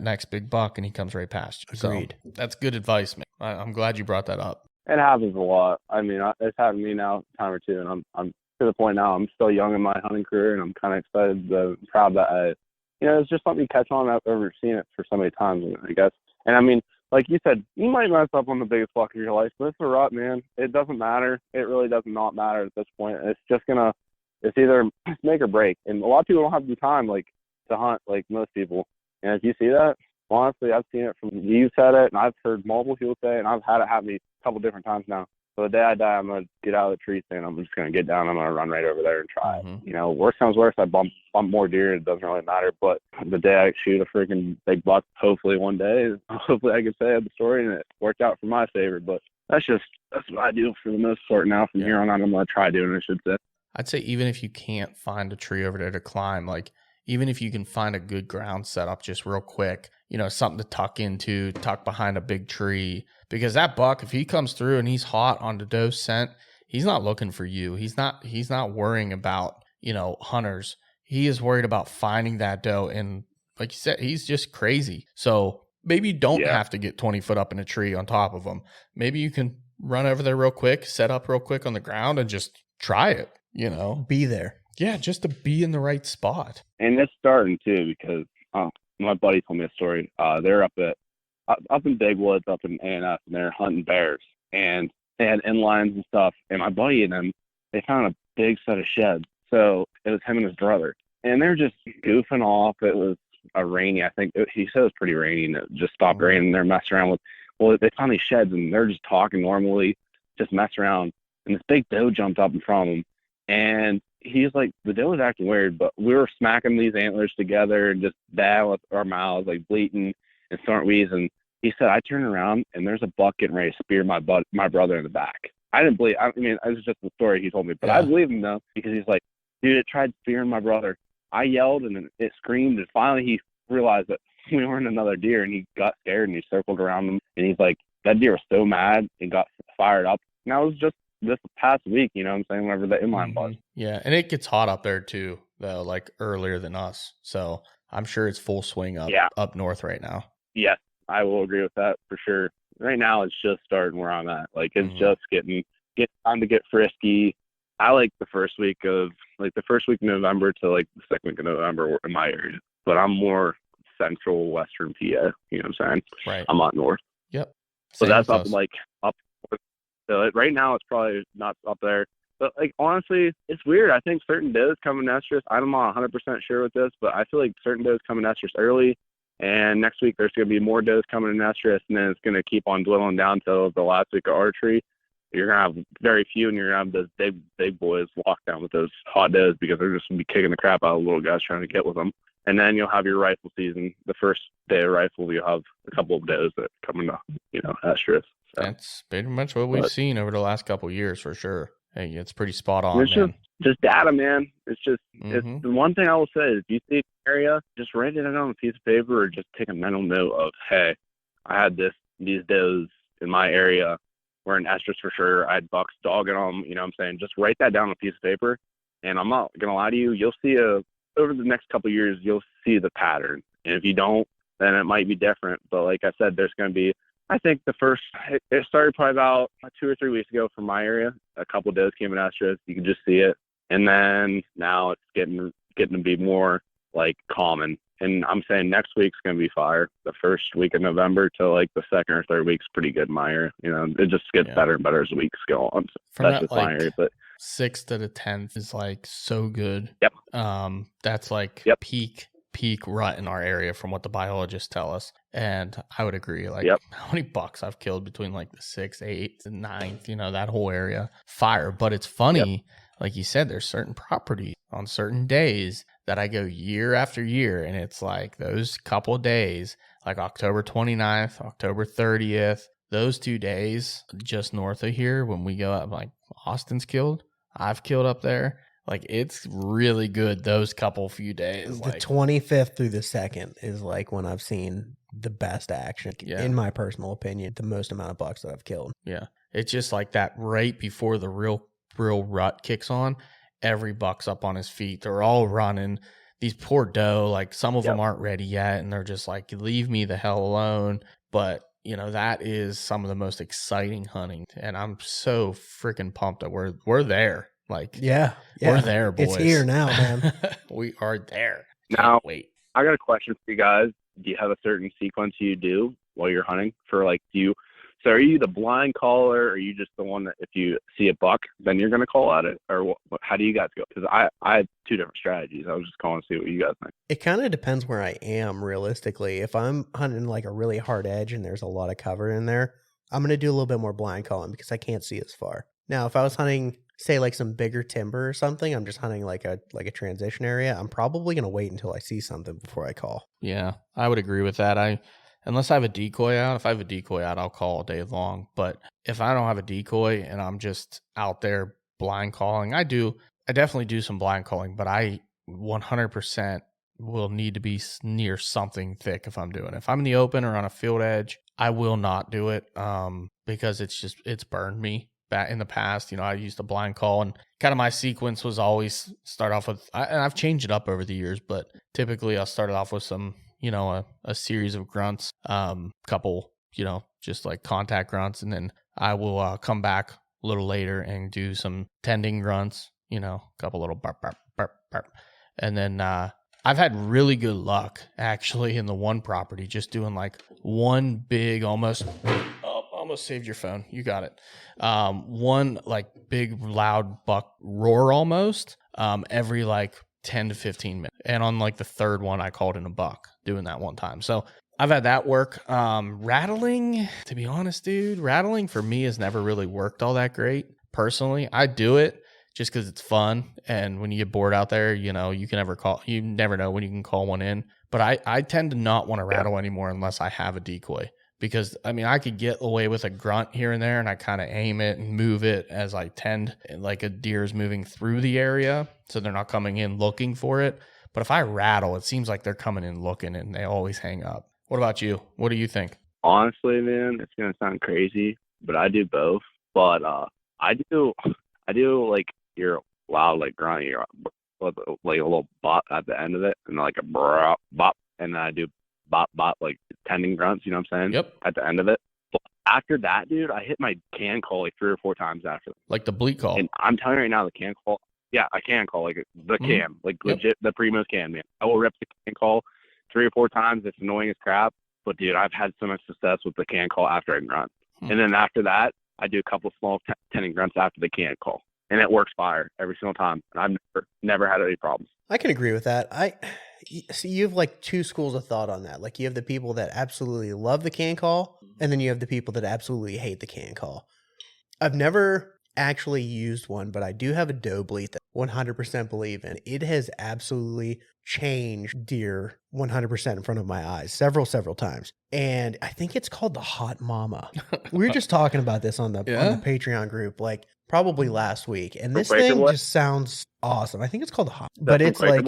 next big buck, and he comes right past you. Agreed. So that's good advice, man. I'm glad you brought that up. It happens a lot. I mean, it's happened to me now a time or two, and I'm to the point now, I'm still young in my hunting career, and I'm kind of excited, proud that it's just something you catch on after seeing it for so many times, I guess. And I mean, like you said, you might mess up on the biggest buck of your life, but it's a rut, man. It doesn't matter. It really does not matter at this point. It's either make or break. And a lot of people don't have the time, like, to hunt, like most people. And if you see that, honestly, I've seen it from you said it, and I've heard multiple people say it, and I've had it happen to me a couple different times now. So the day I die, I'm going to get out of the tree stand. I'm just going to get down. I'm going to run right over there and try it. You know, worst comes worst, I bump more deer. It doesn't really matter. But the day I shoot a freaking big buck, hopefully one day, hopefully I can say the story and it worked out for my favor. But that's what I do for the most part now. From here on out, I'm going to try doing it, I should say. I'd say even if you can't find a tree over there to climb, like even if you can find a good ground setup just real quick, you know, something to tuck behind a big tree. Because that buck, if he comes through and he's hot on the doe scent, he's not looking for you. He's not worrying about, you know, hunters. He is worried about finding that doe. And like you said, he's just crazy. So maybe you don't have to get 20 foot up in a tree on top of him. Maybe you can run over there real quick, set up real quick on the ground and just try it, you know. Be there. Yeah, just to be in the right spot. And it's starting too, because my buddy told me a story. They're up in Big Woods, up in ANF, and they're hunting bears, and they had inlines and stuff. And my buddy and them, they found a big set of sheds. So it was him and his brother, and they're just goofing off. It was a rainy, I think he said it was pretty rainy, and it just stopped raining. They're messing around with. Well, they found these sheds, and they're just talking normally, just messing around. And this big doe jumped up in front of them, and he's like, the doe was acting weird, but we were smacking these antlers together and just bad with our mouths, like bleating and snorting wheeze. And he said, I turned around and there's a buck getting ready to spear my brother in the back. I didn't believe. I mean, it was just the story he told me, but I believe him though, because he's like, dude, it tried spearing my brother. I yelled and it screamed, and finally he realized that we weren't another deer, and he got scared and he circled around them, and he's like, that deer was so mad and got fired up. And that was just this past week, you know what I'm saying, whenever the inline was. Yeah, and it gets hot up there too, though, like earlier than us. So I'm sure it's full swing up north right now. Yes, I will agree with that for sure. Right now it's just starting where I'm at. Like it's just getting time to get frisky. I like the first week of November to like the second week of November in my area. But I'm more central western PA, you know what I'm saying? Right. I'm up north. Yep. So that's up up. So right now it's probably not up there. But like honestly, it's weird. I think certain does come in estrus. I'm not 100% sure with this, but I feel like certain does come in estrus early. And next week there's going to be more does coming in estrus, and then it's going to keep on dwindling down till the last week of archery. You're going to have very few, and you're going to have those big boys locked down with those hot does, because they're just going to be kicking the crap out of the little guys trying to get with them. And then you'll have your rifle season. The first day of rifle, you'll have a couple of does that come into, estrus. So. That's pretty much what we've seen over the last couple of years for sure. Hey, it's pretty spot on, it's man. Just data, man. It's just it's the one thing I will say is, if you see an area, just write it on a piece of paper or just take a mental note of, hey, I had these does in my area. We're in estrus for sure. I had bucks dogging them. You know what I'm saying? Just write that down on a piece of paper. And I'm not going to lie to you. You'll see over the next couple of years, you'll see the pattern. And if you don't, then it might be different. But like I said, there's going to be, I think it started probably about 2 or 3 weeks ago from my area. A couple of does came in estrus. You can just see it. And then now it's getting to be more like common. And I'm saying next week's going to be fire. The first week of November to like the second or third week's pretty good in my area. You know, it just gets better and better as the weeks go on. So From that's just my area. But 6th to the 10th is like so good. Yep. That's like peak rut in our area from what the biologists tell us. And I would agree. Like how many bucks I've killed between like the 6th, 8th, and 9th, that whole area. Fire. But it's funny, like you said, there's certain properties on certain days that I go year after year, and it's like those couple of days, like October 29th, October 30th, those 2 days just north of here, when we go up, like Austin's killed, I've killed up there. Like, it's really good those few days. The 25th through the 2nd is like when I've seen the best action, in my personal opinion, the most amount of bucks that I've killed. Yeah. It's just like that right before the real rut kicks on. Every buck's up on his feet. They're all running. These poor doe, like some of them aren't ready yet, and they're just like, leave me the hell alone. But, that is some of the most exciting hunting. And I'm so freaking pumped that we're there. Like, we're there, boys. It's here now, man. We are there. Now, wait. I got a question for you guys. Do you have a certain sequence you do while you're hunting for like you? So are you the blind caller, or are you just the one that if you see a buck, then you're going to call at it? Or how do you guys go? Because I had two different strategies. I was just calling to see what you guys think. It kind of depends where I am realistically. If I'm hunting like a really hard edge and there's a lot of cover in there, I'm going to do a little bit more blind calling because I can't see as far. Now, if I was hunting, say like some bigger timber or something, I'm just hunting like a transition area, I'm probably going to wait until I see something before I call. Yeah, I would agree with that. Unless I have a decoy out, if I have a decoy out, I'll call all day long. But if I don't have a decoy and I'm just out there blind calling, I definitely do some blind calling, but I 100% will need to be near something thick if I'm doing it. If I'm in the open or on a field edge, I will not do it because it's burned me back in the past. I used a blind call, and kind of my sequence was always start off with, and I've changed it up over the years, but typically I'll start it off with some, a series of grunts, couple, just like contact grunts. And then I will come back a little later and do some tending grunts, a couple little burp, burp, burp, burp. And then I've had really good luck actually in the one property, just doing like one big almost saved your phone. You got it. One like big loud buck roar almost every like 10 to 15 minutes. And on like the third one, I called in a buck doing that one time. So I've had that work. Rattling, to be honest, dude, rattling for me has never really worked all that great. Personally, I do it just because it's fun. And when you get bored out there, you never know when you can call one in. But I tend to not want to rattle anymore unless I have a decoy. Because, I could get away with a grunt here and there, and I kind of aim it and move it as I tend, like a deer is moving through the area, so they're not coming in looking for it. But if I rattle, it seems like they're coming in looking, and they always hang up. What about you? What do you think? Honestly, man, it's going to sound crazy, but I do both. But I do like your loud, like grunt, like a little bop at the end of it, and like a bop, bop, and then I do bop, bop, like tending grunts, you know what I'm saying? Yep. At the end of it. But after that, dude, I hit my can call like 3 or 4 times after. Like the bleat call. And I'm telling you right now, the can call, I can call like the cam, like legit, the Primo's can, man. I will rip the can call 3 or 4 times. It's annoying as crap. But, dude, I've had so much success with the can call after I grunt. And then after that, I do a couple of small tending grunts after the can call. And it works fire every single time. And I've never had any problems. I can agree with that. See, you have like two schools of thought on that. Like you have the people that absolutely love the can call, and then you have the people that absolutely hate the can call. I've never actually used one, but I do have a doe bleat that 100% believe in. It has absolutely changed deer 100% in front of my eyes several times. And I think it's called the Hot Mama. We were just talking about this on the Patreon group, like probably last week. And this thing just sounds awesome. I think it's called the Hot, but it's like,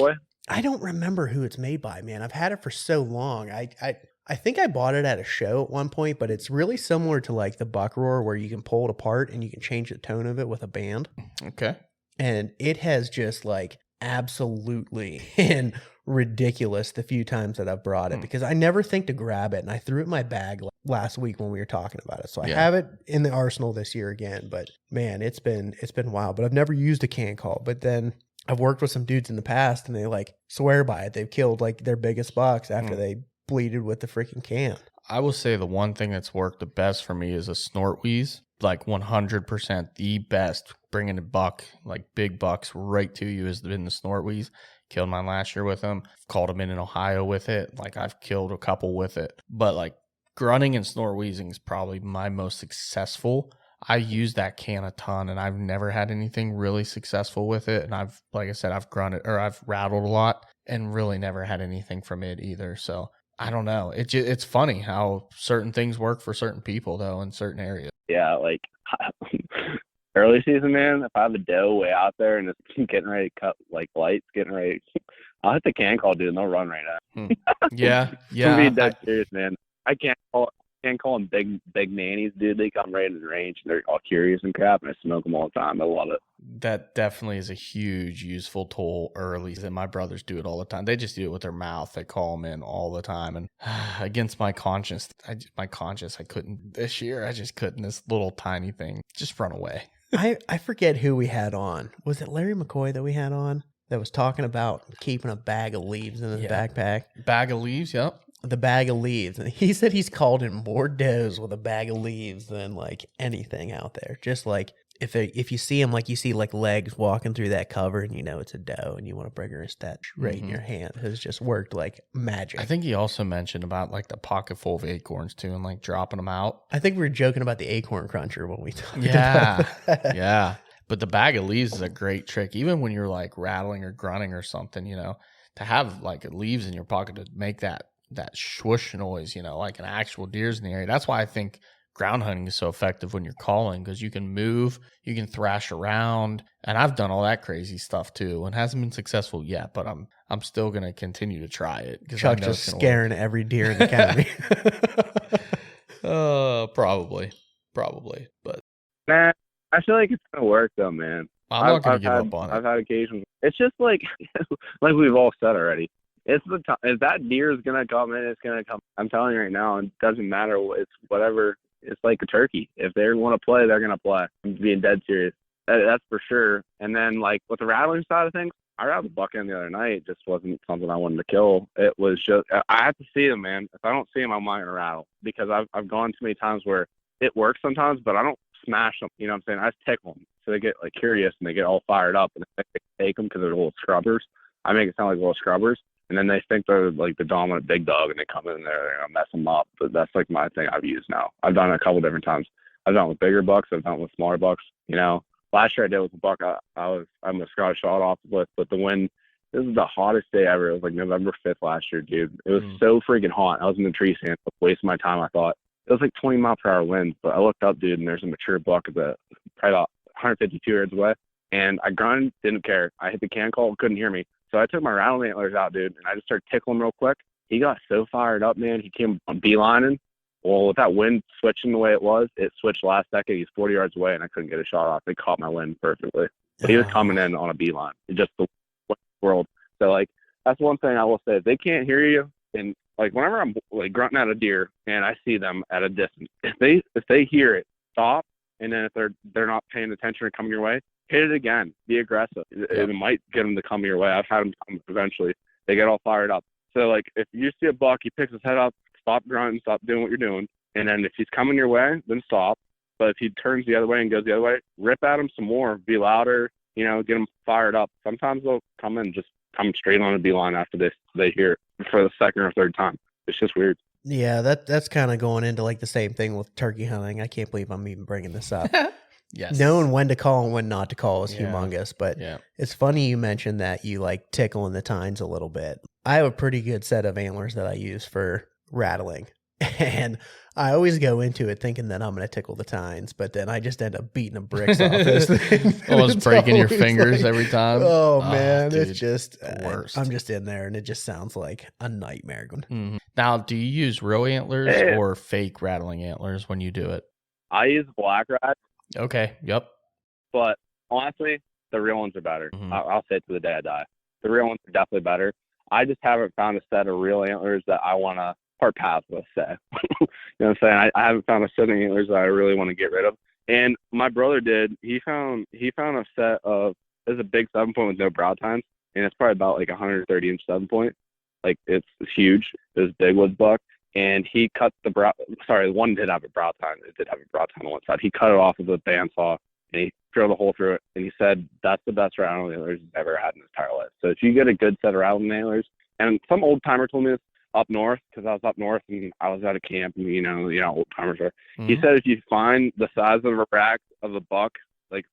I don't remember who it's made by, man. I've had it for so long. I think I bought it at a show at one point, but it's really similar to like the buck roar where you can pull it apart and you can change the tone of it with a band. Okay. And it has just like absolutely been ridiculous the few times that I've brought it because I never think to grab it. And I threw it in my bag last week when we were talking about it. So I have it in the arsenal this year again, but man, it's been wild, but I've never used a can call. But then I've worked with some dudes in the past and they like swear by it. They've killed like their biggest bucks after they bleeded with the freaking can. I will say the one thing that's worked the best for me is a snort wheeze. Like 100% the best. Bringing a buck, like big bucks right to you has been the snort wheeze. Killed mine last year with them. Called them in Ohio with it. Like I've killed a couple with it. But like grunting and snort wheezing is probably my most successful. I use that can a ton and I've never had anything really successful with it. And I've, like I said, I've grunted or I've rattled a lot and really never had anything from it either. So I don't know. It's funny how certain things work for certain people though in certain areas. Yeah, like early season, man, if I have a doe way out there and it's getting ready to cut like lights, I'll hit the can call, dude, and they'll run right now. Yeah. I'm being dead serious, man. I can't call them big nannies, dude. They come right in the range and they're all curious and crap, and I smoke them all the time. I love it. That definitely is a huge useful tool early. And my brothers do it all the time. They just do it with their mouth. They call them in all the time. And against my conscience, I couldn't this year. I just couldn't. This little tiny thing, just run away. I forget who we had on. Was it Larry McCoy that we had on that was talking about keeping a bag of leaves in his backpack? Bag of leaves, yep. the bag of leaves. And he said he's called in more does with a bag of leaves than like anything out there. Just like if you see him, like you see like legs walking through that cover and you know it's a doe and you want to bring her instead right in your hand, has just worked like magic. I think he also mentioned about like the pocket full of acorns too and like dropping them out. I think we were joking about the acorn cruncher when we talked Yeah. about that. Yeah. But the bag of leaves is a great trick. Even when you're like rattling or grunting or something, you know, to have like leaves in your pocket to make that swoosh noise, you know, like an actual deer's in the area. That's why I think ground hunting is so effective when you're calling, because you can move, you can thrash around, and I've done all that crazy stuff too, and hasn't been successful yet. But I'm still gonna continue to try it. Chuck's just scaring every deer in the county. Probably, but Nah, I feel like it's gonna work though, man. I'm not gonna give up on it. I've had occasions. It's just like like we've all said already. It's the time. If that deer is gonna come in, it's gonna come. I'm telling you right now, it doesn't matter. It's whatever. It's like a turkey. If they want to play, they're gonna play. I'm being dead serious. That's for sure. And then like with the rattling side of things, I rattled a buck in the other night. It just wasn't something I wanted to kill. It was just I have to see them, man. If I don't see them, I'm not gonna rattle, because I've gone too many times where it works sometimes, but I don't smash them. You know what I'm saying? I just tickle them, so they get like curious and they get all fired up, and they take them because they're little scrubbers. I make it sound like little scrubbers. And then they think they're like the dominant big dog, and they come in there, they're gonna mess them up. But that's like my thing I've used now. I've done it a couple different times. I've done it with bigger bucks. I've done it with smaller bucks. You know, last year I did it with a buck I'm a Scottish shot off with, but the wind. This is the hottest day ever. It was like November 5th last year, dude. It was so freaking hot. I was in the tree stand, wasting my time. I thought it was like 20-mile-per-hour winds, but I looked up, dude, and there's a mature buck probably about 152 yards away, and I grunted, didn't care. I hit the can call, couldn't hear me. So I took my rattling antlers out, dude, and I just started tickling him real quick. He got so fired up, man. He came beelining. Well, with that wind switching the way it was, it switched last second. He's 40 yards away, and I couldn't get a shot off. It caught my wind perfectly. But he was coming in on a beeline. It's just the world. So, like, that's one thing I will say. If they can't hear you, and, like, whenever I'm, like, grunting at a deer and I see them at a distance, if they hear it, stop. And then if they're not paying attention or coming your way, hit it again. Be aggressive. It might get them to come your way. I've had them come eventually. They get all fired up. So, like, if you see a buck, he picks his head up, stop grunting, stop doing what you're doing. And then if he's coming your way, then stop. But if he turns the other way and goes the other way, rip at him some more. Be louder, you know, get them fired up. Sometimes they'll come in, just come straight on a beeline after they hear it for the second or third time. It's just weird. Yeah, that's kind of going into like the same thing with turkey hunting. I can't believe I'm even bringing this up. Yes. Knowing when to call and when not to call is humongous, but it's funny you mentioned that you like tickling the tines a little bit. I have a pretty good set of antlers that I use for rattling, and I always go into it thinking that I'm going to tickle the tines, but then I just end up beating the bricks off those things. Almost breaking your fingers every time. Oh man, dude, it's just the worst. I'm just in there, and it just sounds like a nightmare. Mm-hmm. Now, do you use real antlers or fake rattling antlers when you do it? I use black rat. Okay. Yep. But honestly, the real ones are better. Mm-hmm. I'll say it to the day I die. The real ones are definitely better. I just haven't found a set of real antlers that I want to part paths with, say. You know what I'm saying? I haven't found a set of antlers that I really want to get rid of. And my brother did. He found a set of, there's a big 7-point with no brow tines, and it's probably about like 130-inch 7-point. Like, it's huge. It was big woods buck. And he cut the one did have a brow tine. It did have a brow tine on one side. He cut it off with a bandsaw, and he drilled a hole through it. And he said, that's the best rattling antlers he's ever had in his entire life. So if you get a good set of rattling antlers, and some old timer told me this up north, because I was up north and I was at a camp, and you know, old timers are. Mm-hmm. He said if you find the size of a rack of a buck, like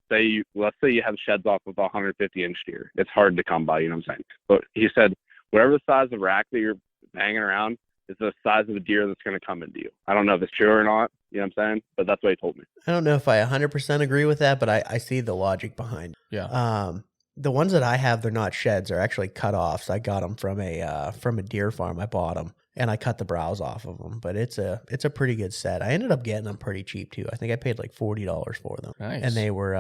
let's say you have sheds off with a 150-inch deer, it's hard to come by, you know what I'm saying? But he said, whatever the size of rack that you're hanging around, is the size of the deer that's going to come into you. I don't know if it's true or not, you know what I'm saying? But that's what he told me. I don't know if I 100% agree with that, but I see the logic behind it. Yeah. The ones that I have, they're not sheds, they're actually cut offs. I got them from a deer farm. I bought them and I cut the brows off of them, but it's a pretty good set. I ended up getting them pretty cheap too. I think I paid like $40 for them. Nice. And they were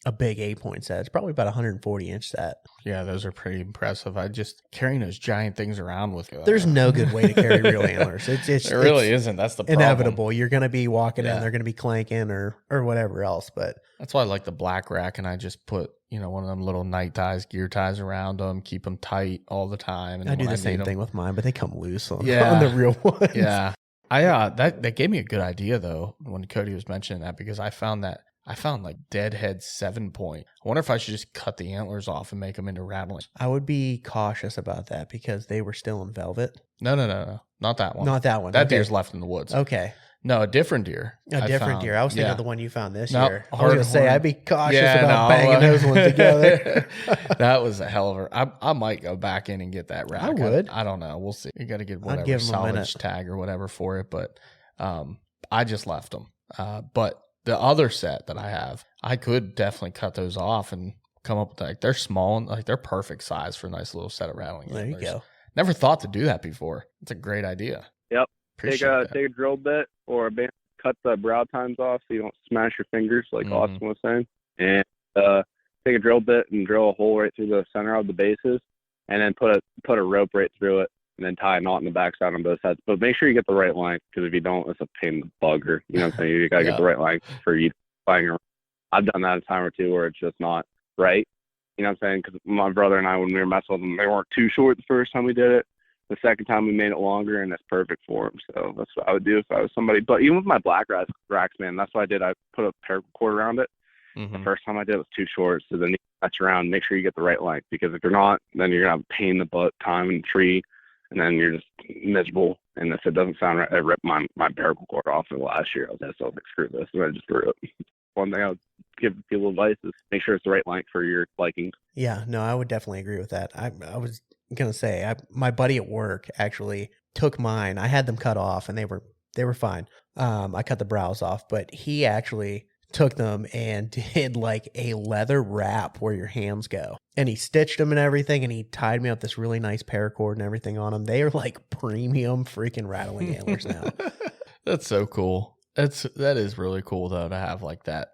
a big 8-point set. It's probably about 140-inch set. Yeah, those are pretty impressive. I just carrying those giant things around with you. There's no good way to carry real antlers. There really isn't. That's the problem. Inevitable. You're going to be walking Yeah. in, they're going to be clanking or whatever else. But that's why I like the black rack, and I just put, one of them little night ties, gear ties around them, keep them tight all the time. And I do when the same need 'em- thing with mine, but they come loose on, Yeah. on the real ones. Yeah. That gave me a good idea though when Cody was mentioning that, because I found like deadhead 7-point. I wonder if I should just cut the antlers off and make them into rattling. I would be cautious about that because they were still in velvet. No. Not that one. Not that one. That Okay. deer's left in the woods. Okay. No, a different deer. A different found. deer. I was thinking Yeah. of the one you found this Nope, year. I was going to say, hardhorn. I'd be cautious Yeah, about no, banging those ones together. That was a hell of a. I might go back in and get that rack. I would. I don't know. We'll see. You got to get I'd whatever give 'em a minute. salvage tag or whatever for it. But I just left them. But the other set that I have, I could definitely cut those off and come up with they're small and they're perfect size for a nice little set of rattling There you antlers. go. Never thought to do that before. It's a great idea. Yep. Appreciate that. Take a drill bit or a band, cut the brow tines off so you don't smash your fingers like Mhm. Austin was saying, and take a drill bit and drill a hole right through the center of the bases, and then put a rope right through it, and then tie a knot in the backside on both sides. But make sure you get the right length, because if you don't, it's a pain in the bugger. You know what I'm saying? You gotta Yeah. get the right length for you flying around. I've done that a time or two where it's just not right. You know what I'm saying? Because my brother and I, when we were messing with them, they weren't too short the first time we did it. The second time we made it longer, and it's perfect for them. So that's what I would do if I was somebody. But even with my black racks, man, that's what I did. I put a paracord around it. The Mhm. first time I did it was too short. So then you touch around, make sure you get the right length, because if you're not, then you're going to have a pain in the butt time in the tree, and then you're just miserable. And if it doesn't sound right, I ripped my paracord off last year. I was like, screw this, and I just threw it. One thing I would give people advice is make sure it's the right length for your likings. Yeah, no, I would definitely agree with that. I was going to say, my buddy at work actually took mine. I had them cut off and they were fine. I cut the brows off, but he actually took them and did like a leather wrap where your hands go. And he stitched them and everything, and he tied me up this really nice paracord and everything on them. They are like premium freaking rattling antlers now. That's so cool. That is really cool though, to have like that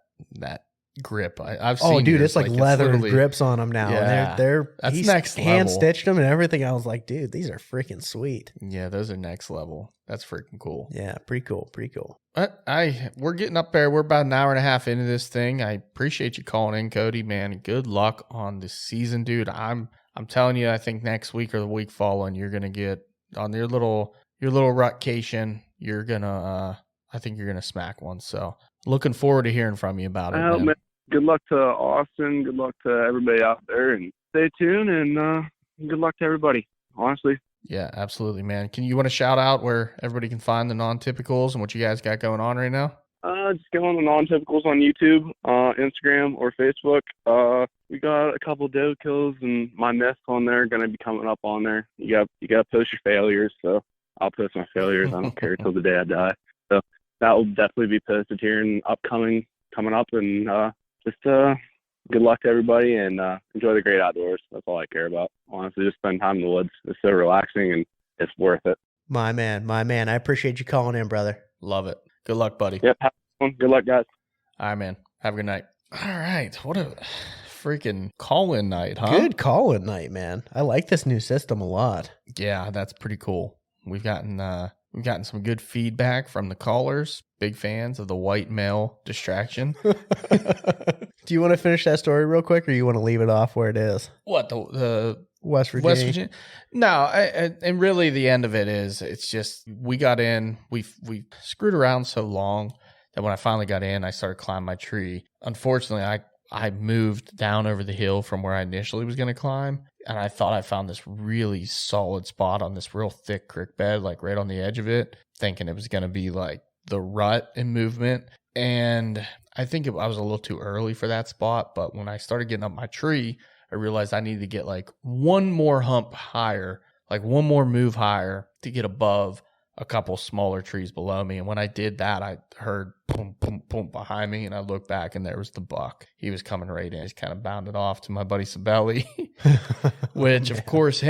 grip. I've seen. Oh, dude, yours, it's like leather literally- grips on them now. Yeah. They're That's he's next hand level. stitched them and everything. I was like, dude, these are freaking sweet. Yeah, those are next level. That's freaking cool. Yeah, pretty cool. Pretty cool. We're getting up there. We're about an hour and a half into this thing. I appreciate you calling in, Cody. Man, good luck on the season, dude. I'm telling you, I think next week or the week following, you're gonna get on your little rutcation. You're gonna, I think you're gonna smack one. So looking forward to hearing from you about it. Well, Man. man, good luck to Austin. Good luck to everybody out there, and stay tuned. And good luck to everybody. Honestly. Yeah, absolutely, man. You want to shout out where everybody can find the non-typicals and what you guys got going on right now? Just go on the non-typicals on YouTube, Instagram, or Facebook. We got a couple doe kills and my myths on there. Going to be coming up on there. You got to post your failures, so I'll post my failures. I don't care till the day I die. So that will definitely be posted here and coming up. And just good luck to everybody, and enjoy the great outdoors. That's all I care about. Honestly, just spend time in the woods. It's so relaxing, and it's worth it. My man. I appreciate you calling in, brother. Love it. Good luck, buddy. Yep. Have fun. Good luck, guys. All right, man. Have a good night. All right. What a freaking call-in night, huh? Good call-in night, man. I like this new system a lot. Yeah, that's pretty cool. We've gotten some good feedback from the callers. Big fans of the white male distraction. Do you want to finish that story real quick, or you want to leave it off where it is? What the West Virginia. West Virginia? No, and really the end of it is it's just we got in. We screwed around so long that when I finally got in, I started climbing my tree. Unfortunately, I moved down over the hill from where I initially was going to climb, and I thought I found this really solid spot on this real thick creek bed, like right on the edge of it, thinking it was going to be like the rut in movement. And I think I was a little too early for that spot, but when I started getting up my tree, I realized I needed to get like one more hump higher, like one more move higher to get above a couple smaller trees below me. And when I did that, I heard boom, boom, boom behind me, and I looked back, and there was the buck. He was coming right in. He's kind of bounded off to my buddy Sabelli, which of course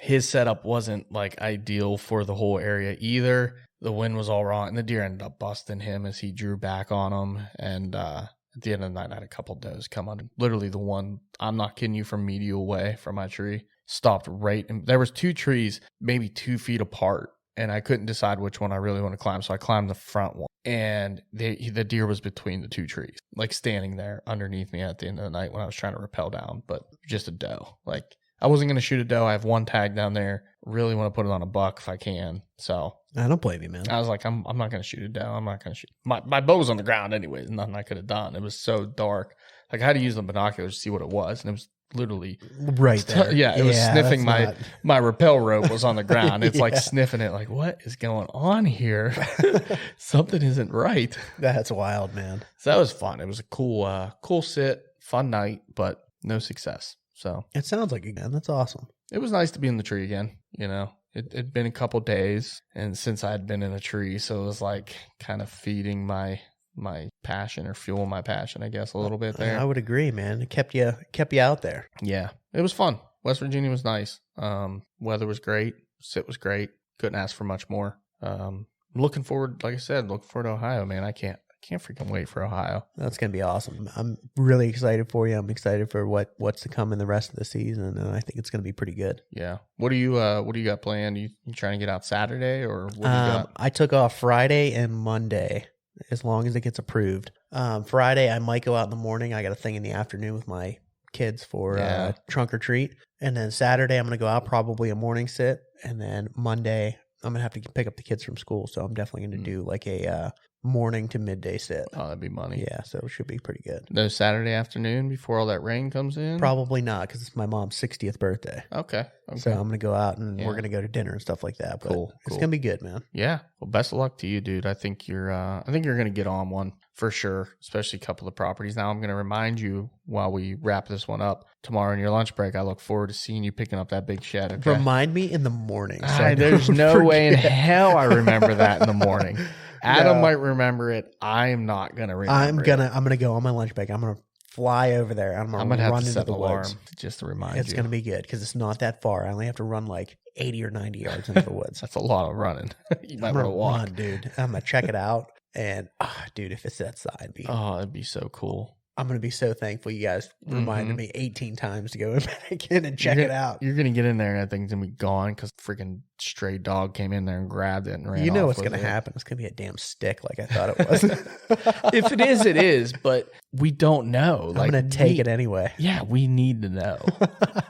his setup wasn't like ideal for the whole area either. The wind was all wrong, and the deer ended up busting him as he drew back on him. And at the end of the night, I had a couple does come on. Literally the one, I'm not kidding you, from media away from my tree, stopped right. And there was 2 trees, maybe 2 feet apart. And I couldn't decide which one I really want to climb. So I climbed the front one. And the deer was between the 2 trees, like standing there underneath me at the end of the night when I was trying to rappel down. But just a doe. Like, I wasn't going to shoot a doe. I have 1 tag down there. Really want to put it on a buck if I can. So I don't blame you, man. I was like, I'm not going to shoot a doe. I'm not going to shoot. My bow was on the ground anyways. Nothing I could have done. It was so dark. Like, I had to use the binoculars to see what it was. And it was literally right there. Yeah, it was sniffing my rappel rope was on the ground. It's like Yeah. sniffing it, like, what is going on here? Something isn't right. That's wild, man. So that was fun. It was a cool sit, fun night, but no success. So It sounds like again. That's awesome. it was nice to be in the tree again. You know, it'd been a couple days, and since I had been in a tree, so it was like kind of feeding my passion, or fuel my passion, I guess, a little bit there. I would agree, man. It kept you out there. Yeah, it was fun. West Virginia was nice. Weather was great. Sit was great. Couldn't ask for much more. Looking forward, like I said, looking forward to Ohio, man. I can't freaking wait for Ohio. That's gonna be awesome. I'm really excited for you. I'm excited for what's to come in the rest of the season, and I think it's gonna be pretty good. Yeah. What do you got planned? You trying to get out Saturday, or what do you got? I took off Friday and Monday, as long as it gets approved. Friday, I might go out in the morning. I got a thing in the afternoon with my kids for trunk or treat. And then Saturday, I'm going to go out, probably a morning sit. And then Monday, I'm going to have to pick up the kids from school. So I'm definitely going to do like a morning to midday sit. Oh, that'd be money. Yeah, so it should be pretty good. No Saturday afternoon before all that rain comes in? Probably not, because it's my mom's 60th birthday. Okay. So I'm going to go out and we're going to go to dinner and stuff like that. But Cool. It's going to be good, man. Yeah. Well, best of luck to you, dude. I think you're going to get on one for sure, especially a couple of properties. Now I'm going to remind you while we wrap this one up tomorrow in your lunch break. I look forward to seeing you picking up that big shed. Okay? Remind me in the morning. So I There's don't no way in forget. hell I remember that in the morning. Adam No. might remember it. I'm not going to remember I'm gonna go on my lunch break. I'm gonna fly over there. I'm I'm gonna gonna have run to into set the an alarm woods. just to remind It's you. gonna be good because it's not that far. I only have to run like 80 or 90 yards into the woods. That's a lot of running. You might I'm want gonna to walk. run, dude. I'm gonna check it out, and dude, if it's that side, Oh, that'd be so cool. I'm gonna be so thankful you guys reminded Mhm. me 18 times to go back in and check it out. You're gonna get in there and that thing's gonna be gone because freaking stray dog came in there and grabbed it and ran. You know off what's with gonna it. happen? It's gonna be a damn stick, like I thought it was. If it is, it is. But we don't know. I'm Like, gonna take it anyway. Yeah, we need to know.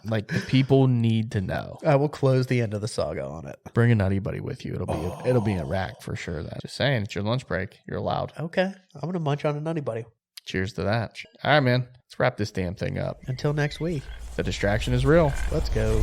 Like, the people need to know. I will close the end of the saga on it. Bring a nutty buddy with you. It'll be a rack for sure. That just saying, it's your lunch break. You're allowed. Okay, I'm gonna munch on a nutty buddy. Cheers to that. All right, man. Let's wrap this damn thing up. Until next week, The distraction is real. let's go.